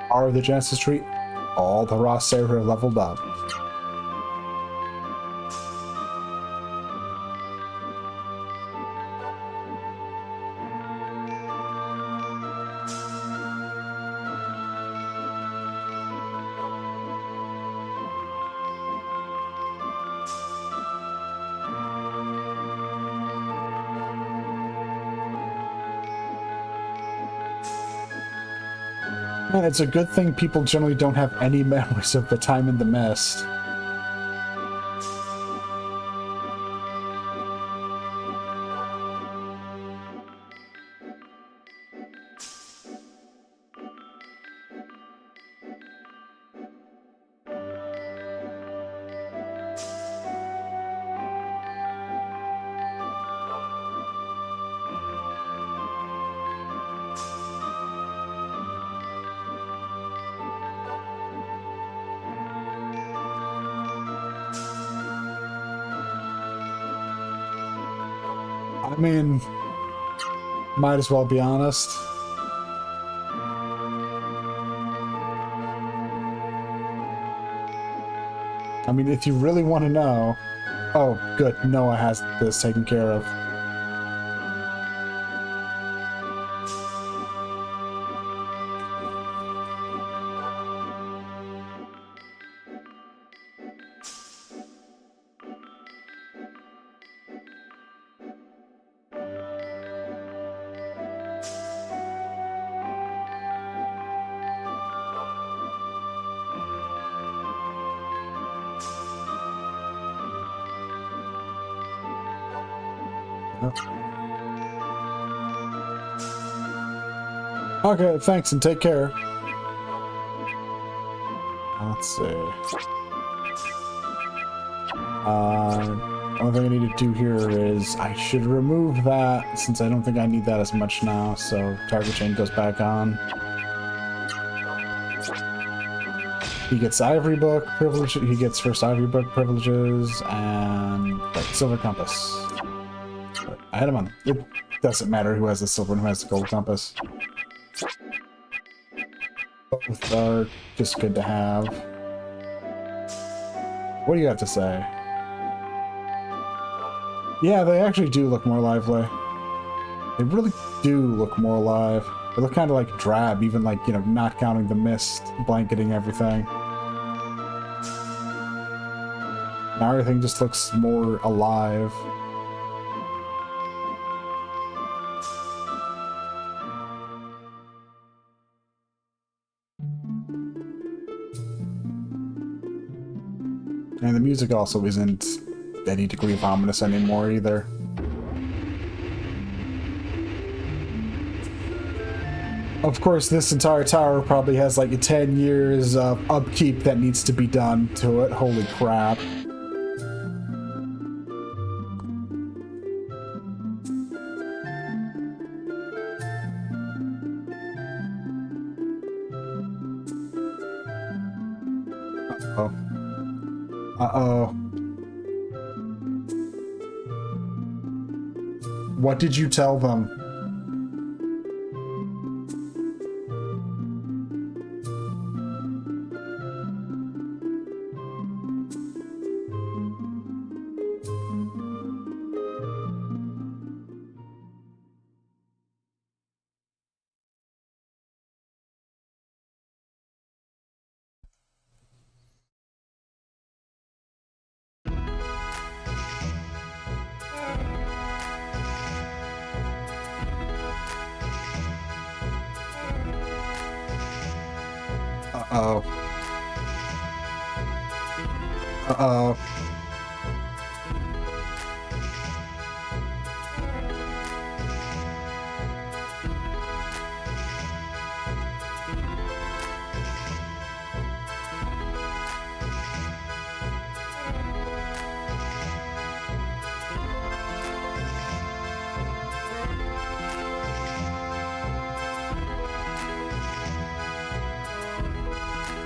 Power of the Genesis Tree, all the raw server leveled up. It's a good thing people generally don't have any memories of the time in the mist. I mean, might as well be honest. I mean, if you really want to know... Oh, good. Noah has this taken care of. Okay, thanks and take care. Let's see. Only thing I need to do here is I should remove that since I don't think I need that as much now, so target chain goes back on. He gets Ivory Book privilege. He gets first Ivory Book privileges and Silver Compass. But I had him on. It doesn't matter who has the silver and who has the gold compass. Both are just good to have. What do you have to say? Yeah, they actually do look more lively. They really do look more alive. They look kind of like drab, even like, you know, not counting the mist blanketing everything. Now everything just looks more alive. And the music also isn't any degree of ominous anymore either. Of course, this entire tower probably has like 10 years of upkeep that needs to be done to it. Holy crap. Uh-oh. Uh-oh. What did you tell them? Uh-oh. Uh-oh.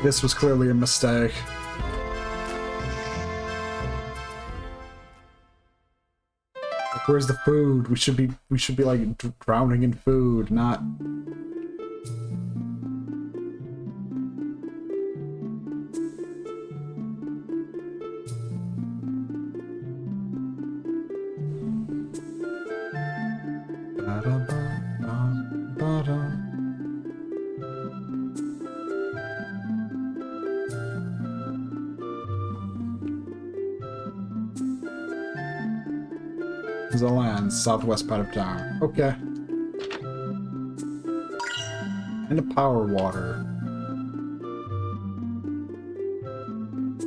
This was clearly a mistake. Like, where's the food? We should be like drowning in food, not. The land, southwest part of town. Okay. And a power water.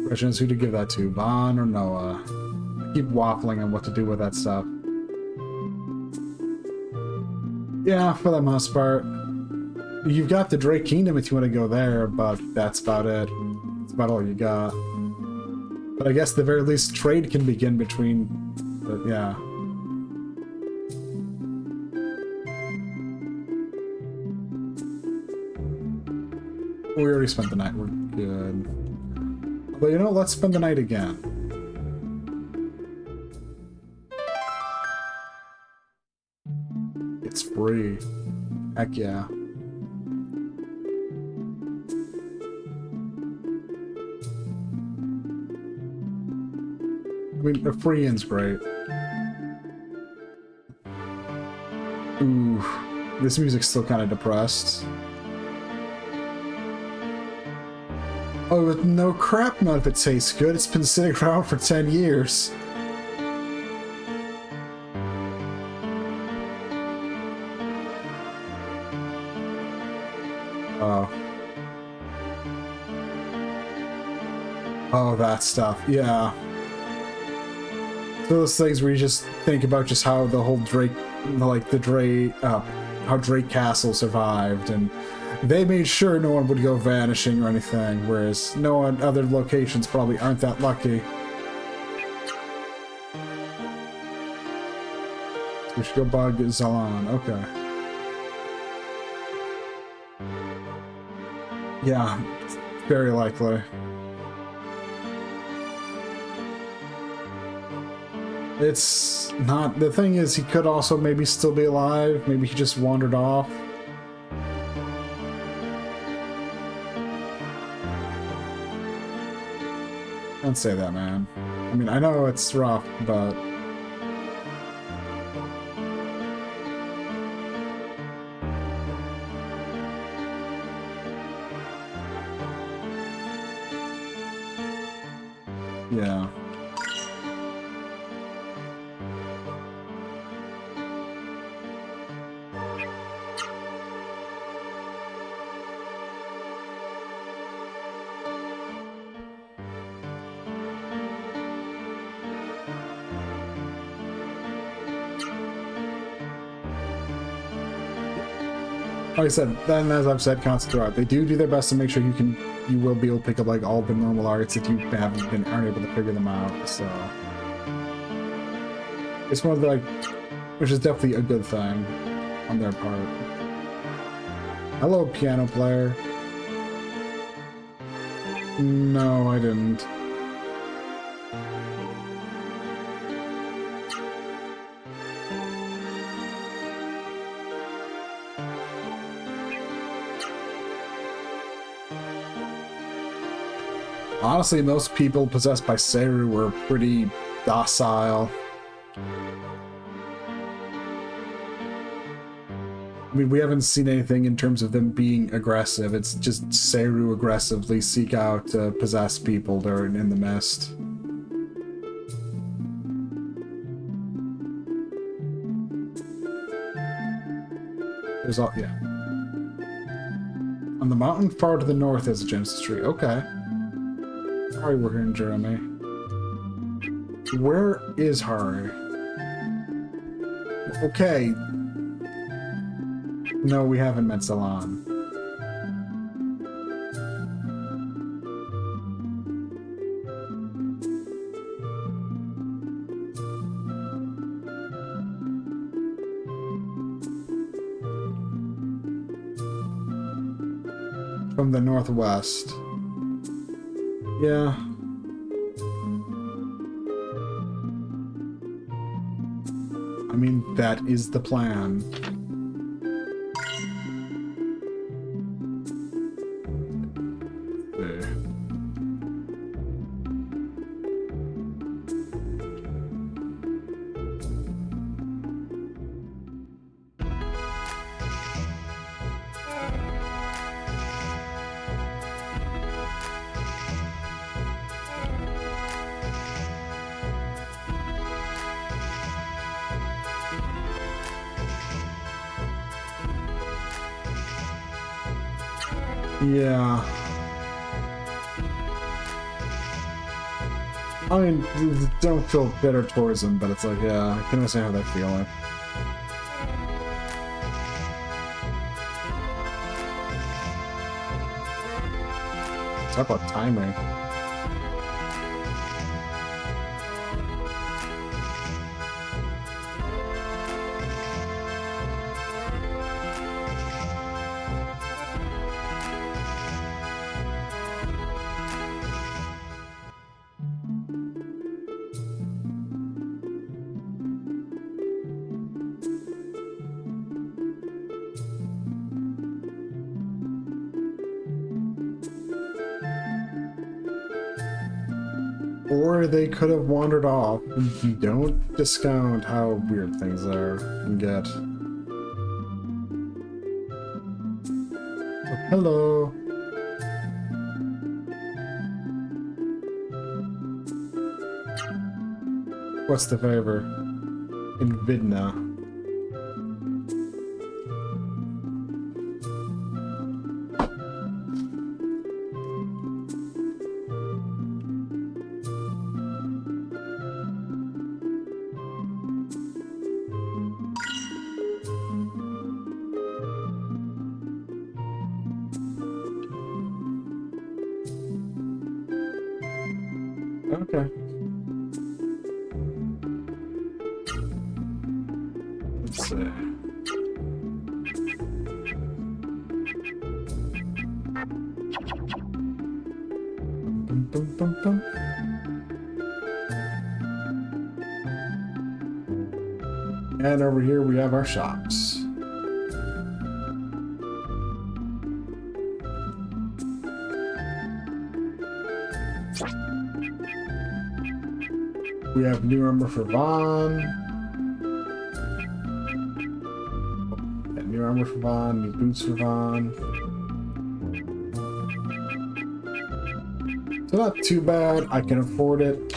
Question is who to give that to, Vaughn or Noah? I keep waffling on what to do with that stuff. Yeah, for the most part. You've got the Drake Kingdom if you want to go there, but that's about it. That's about all you got. But I guess at the very least trade can begin between... But yeah. We already spent the night. We're good. But you know, let's spend the night again. It's free. Heck yeah. I mean, the free in's great. Ooh, this music's still kind of depressed. Oh, no crap, not if it tastes good. It's been sitting around for 10 years. Oh. Oh, that stuff. Yeah. So those things where you just think about just how the whole Drake, like the Drake, how Drake Castle survived, and they made sure no one would go vanishing or anything, whereas no one, other locations probably aren't that lucky. So we should go bug Zalan. Okay. Yeah, very likely. It's not... The thing is, he could also maybe still be alive. Maybe he just wandered off. Don't say that, man. I mean, I know it's rough, but... Yeah. Like I said, then as I've said constantly throughout, they do their best to make sure you will be able to pick up like all the normal arts if you aren't able to figure them out. So it's one of the like, which is definitely a good thing on their part. Hello, piano player. No, I didn't. Honestly, most people possessed by Seru were pretty docile. I mean, we haven't seen anything in terms of them being aggressive. It's just Seru aggressively seek out to possess people during in the mist. There's all, yeah. On the mountain far to the north is a Genesis tree. Okay. Alright, we're here in Jeremy. Where is Hari? Okay. No, we haven't met Salon. From the northwest. Yeah. I mean, that is the plan. There. Yeah. I mean, don't feel bitter towards them, but it's like, yeah, I can understand how they're feeling. Talk about timing. Or they could have wandered off. Don't discount how weird things are and get. Oh, hello. What's the favor? In Vidna. Okay. Let's see. Bum, bum, bum, bum. And over here we have our shops. We have new armor for Vaughn. Yeah, new armor for Vaughn, new boots for Vaughn. So not too bad. I can afford it.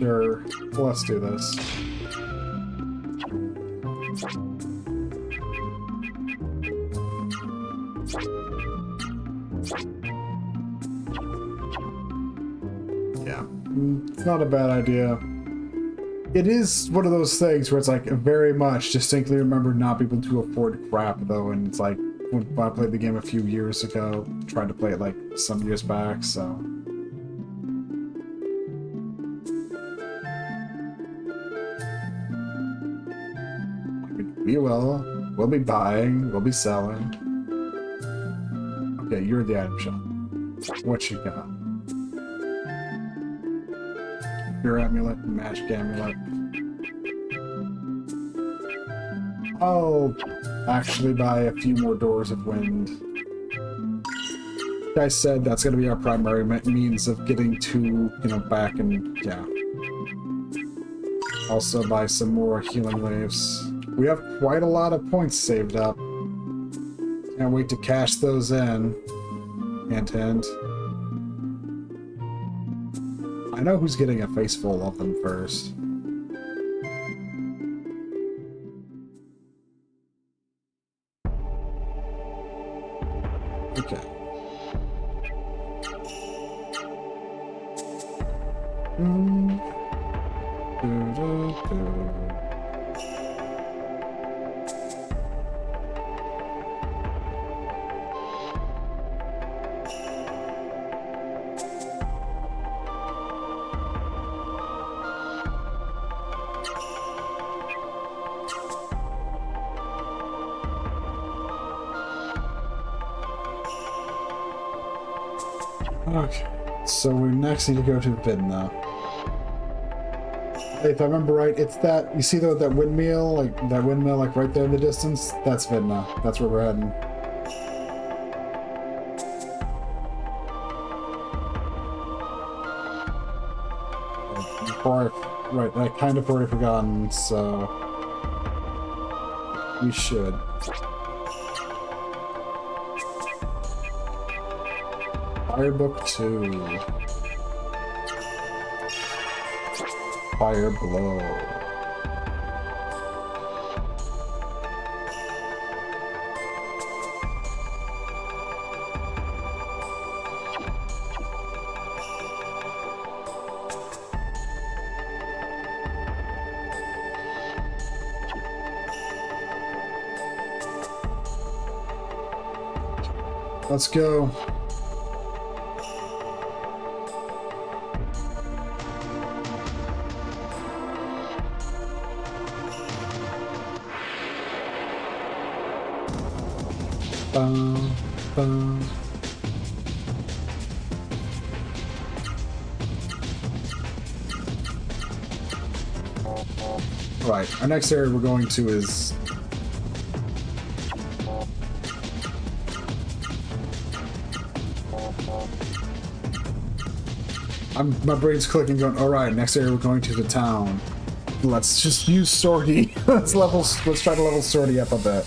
Sure. Let's do this. Yeah. It's not a bad idea. It is one of those things where it's like very much distinctly remember not being able to afford crap though, and it's like when I played the game a few years ago, tried to play it like some years back, so. We will. We'll be buying. We'll be selling. Okay, you're the item shop. What you got? Your amulet, magic amulet. I'll actually buy a few more doors of wind. Like I said, that's going to be our primary means of getting to, you know, back and, yeah. Also buy some more healing waves. We have quite a lot of points saved up. Can't wait to cash those in. Hint, hint. I know who's getting a face full of them first. Okay. Okay, so we next need to go to Vidna. If I remember right, it's that, you see that windmill, like right there in the distance? That's Vidna. That's where we're heading. Right, I kind of already forgotten, so we should. Firebook 2. Fire Blow. Let's go. Bum, bum. Right, our next area we're going to is my brain's clicking going, alright, next area we're going to the town. Let's just use Sortie. let's try to level Sortie up a bit.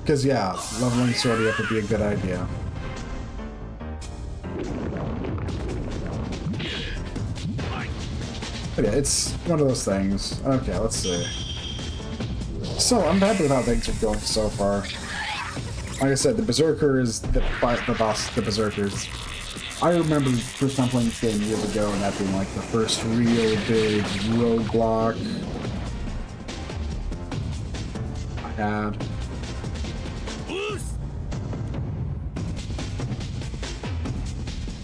Because, yeah, leveling Sortie up would be a good idea. But yeah, it's one of those things. Okay, let's see. So, I'm happy with how things are going so far. Like I said, the Berserker is the boss, the Berserkers. I remember first time playing this game years ago, and that being like the first real big roadblock I had.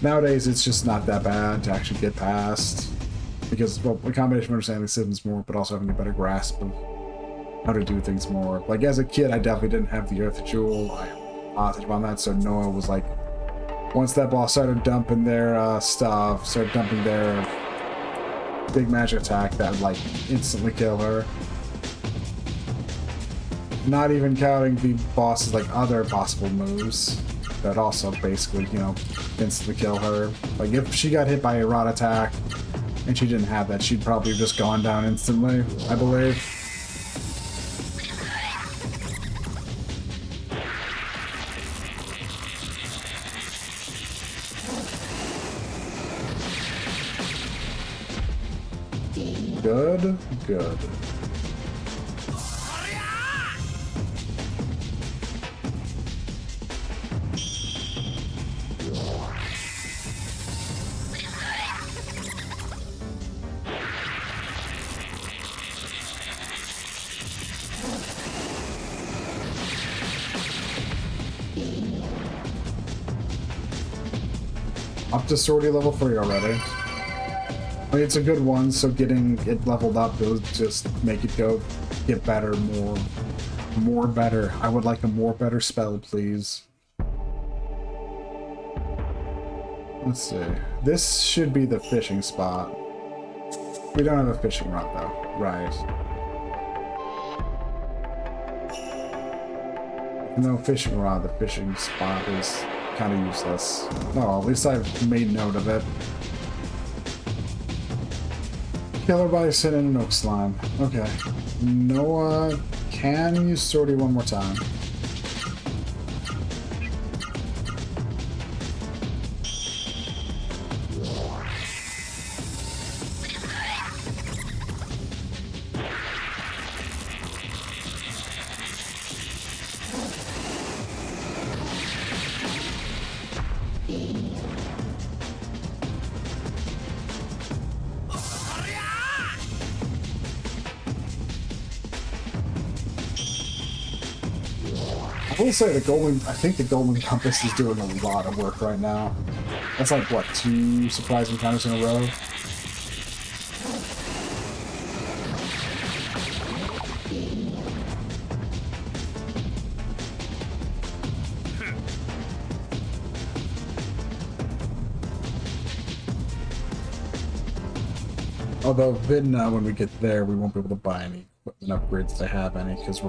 Nowadays, it's just not that bad to actually get past, because, well, a combination of understanding the systems more, but also having a better grasp of how to do things more. Like, as a kid, I definitely didn't have the Earth Jewel. I'm positive on that, so Noah was like, once that boss started dumping their stuff, started dumping their big magic attack, that would, like, instantly kill her. Not even counting the boss's, like, other possible moves that also basically, you know, instantly kill her. Like, if she got hit by a rod attack and she didn't have that, she'd probably have just gone down instantly, I believe. Good, good. Up to Sortie level 3 already. I mean, it's a good one, so getting it leveled up will just make it get better, more better. I would like a more better spell, please. Let's see. This should be the fishing spot. We don't have a fishing rod though. Right. No fishing rod, the fishing spot is kind of useless. Oh, at least I've made note of it. Killer Bison and an Oak Slime. Okay. Noah can use Sortie one more time. will say I think the golden compass is doing a lot of work right now. That's like, what, 2 surprise encounters in a row? Although Vidna, when we get there, we won't be able to buy any equipment upgrades to have any, because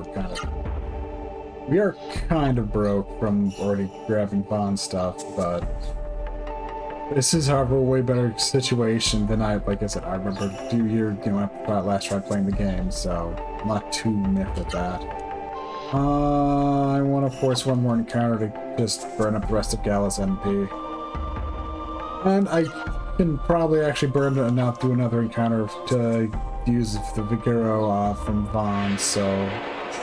we are kind of broke from already grabbing Bond stuff, but this is, however, a way better situation than like I said, I remember after I last tried playing the game, so I'm not too miffed at that. I want to force one more encounter to just burn up the rest of Gala's MP. And I can probably actually burn it and not do another encounter to use the Vigero from Vaughn, so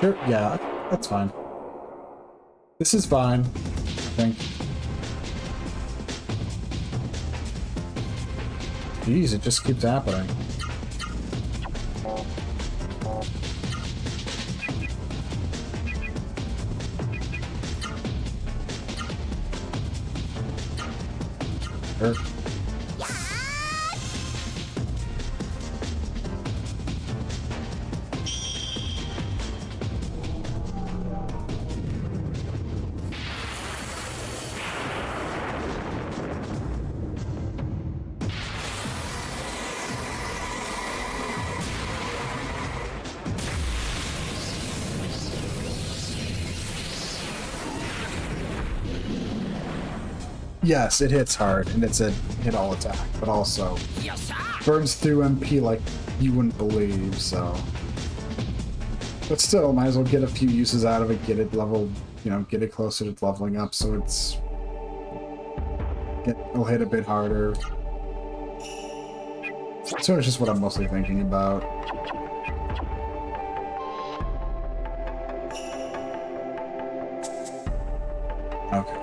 sure, yeah, that's fine. This is fine, I think. Jeez, it just keeps happening. Sure. Yes, it hits hard, and it's a hit-all attack, but also burns through MP like you wouldn't believe, so... But still, might as well get a few uses out of it, get it leveled, get it closer to leveling up, so it'll hit a bit harder. So it's just what I'm mostly thinking about. Okay.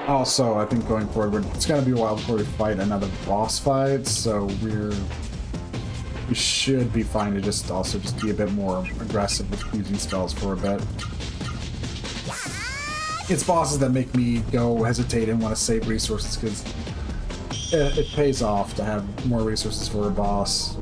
Also, I think going forward, it's gonna be a while before we fight another boss fight, so we should be fine to just be a bit more aggressive with using spells for a bit. It's bosses that make me go hesitate and want to save resources, because it pays off to have more resources for a boss.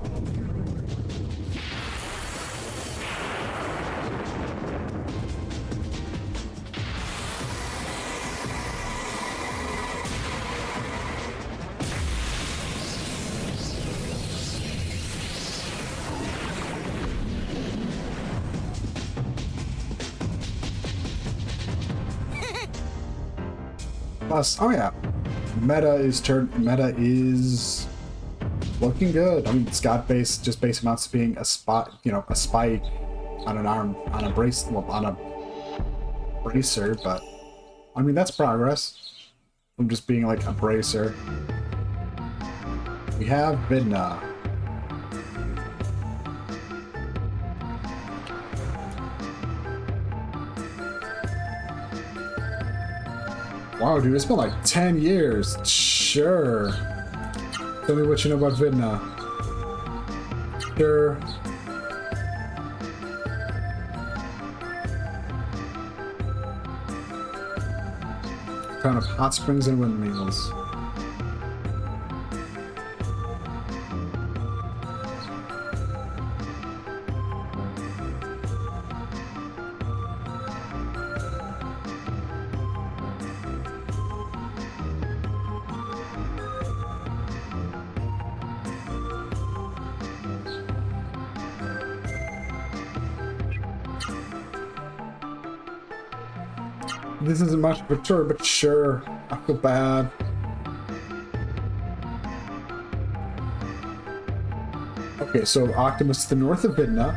Plus, oh yeah, meta is looking good. I mean, it's got base amounts of being a spike on an arm, on a bracer, but I mean, that's progress from just being like a bracer. We have Vidna. Wow, dude, it's been like 10 years. Sure. Tell me what you know about Vidna. Sure. Kind of hot springs and windmills. This isn't much of a tour, but sure, I feel bad. Okay, so Optimus to the north of Vidna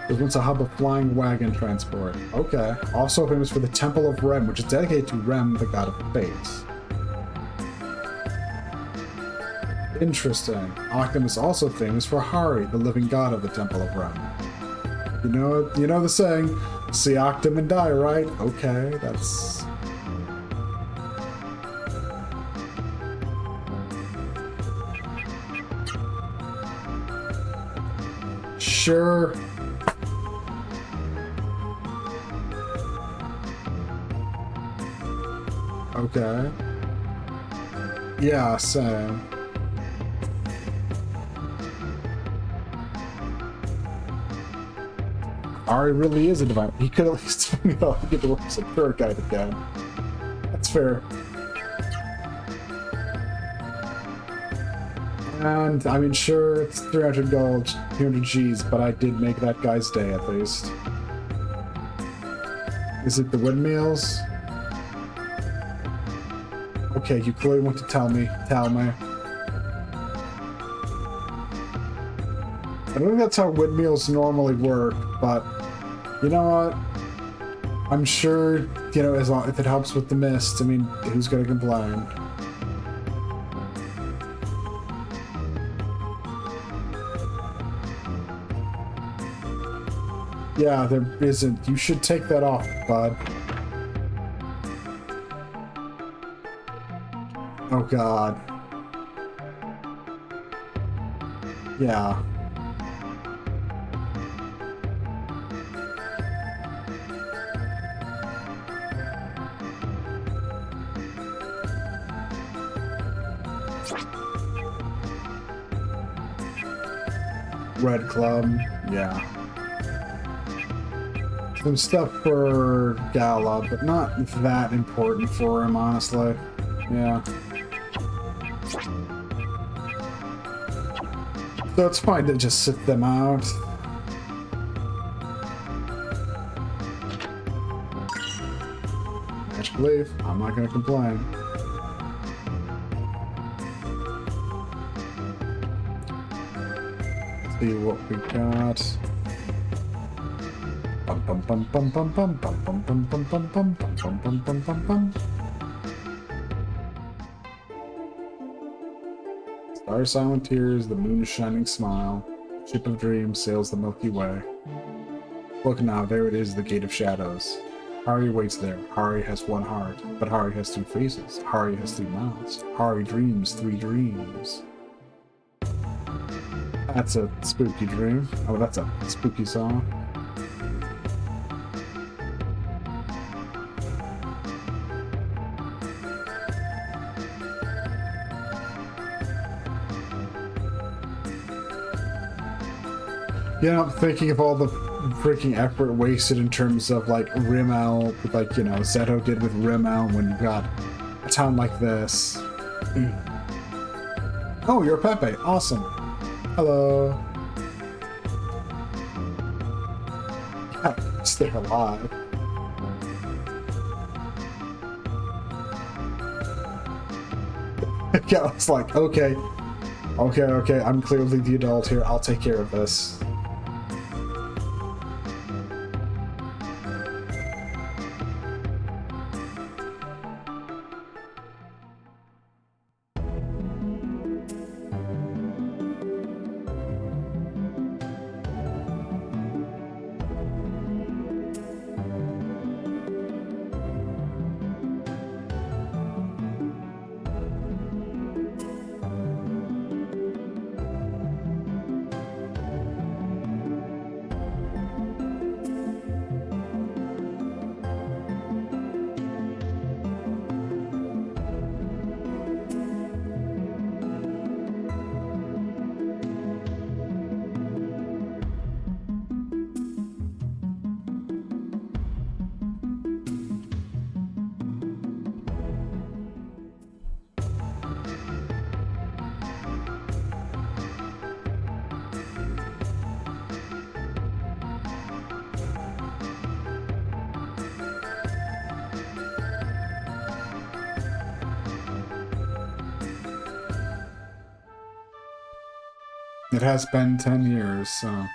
was once a hub of flying wagon transport. Okay. Also famous for the Temple of Rem, which is dedicated to Rem, the god of fate. Interesting. Optimus also famous for Hari, the living god of the Temple of Rem. You know the saying, see Octum and die, right? Okay, that's... sure? Okay. Yeah, same. Ari really is a divine. He could at least get the works of Pure Guide again. That's fair. And, I mean, sure, it's 300 gold, 300 Gs, but I did make that guy's day, at least. Is it the windmills? Okay, you clearly want to tell me. Tell me. I don't think that's how windmills normally work, but you know what? I'm sure, you know, as long if it helps with the mist, I mean, who's gonna complain? Yeah, there isn't. You should take that off, bud. Oh god. Yeah. Red Club, yeah. Some stuff for Gala, but not that important for him, honestly. Yeah. So it's fine to just sit them out. Magic Leaf, I'm not gonna complain. See what we got. Bum bum bum bum bum bum bum bum bum bum bum bum bum bum bum bum bum. Star silent tears, the moon's shining smile. Ship of dreams sails the Milky Way. Look now, there it is, the gate of shadows. Hari waits there. Hari has one heart, but Hari has two faces. Hari has three mouths. Hari dreams three dreams. That's a spooky dream. Oh, that's a spooky song. Yeah, I'm thinking of all the freaking effort wasted in terms of like Rimmel, like, you know, Zeto did with Rimmel when you got a town like this. Oh, you're Pepe. Awesome. Hello. Yeah, stay alive. Yeah, I was like, okay. Okay, I'm clearly the adult here. I'll take care of this. It has been 10 years, so...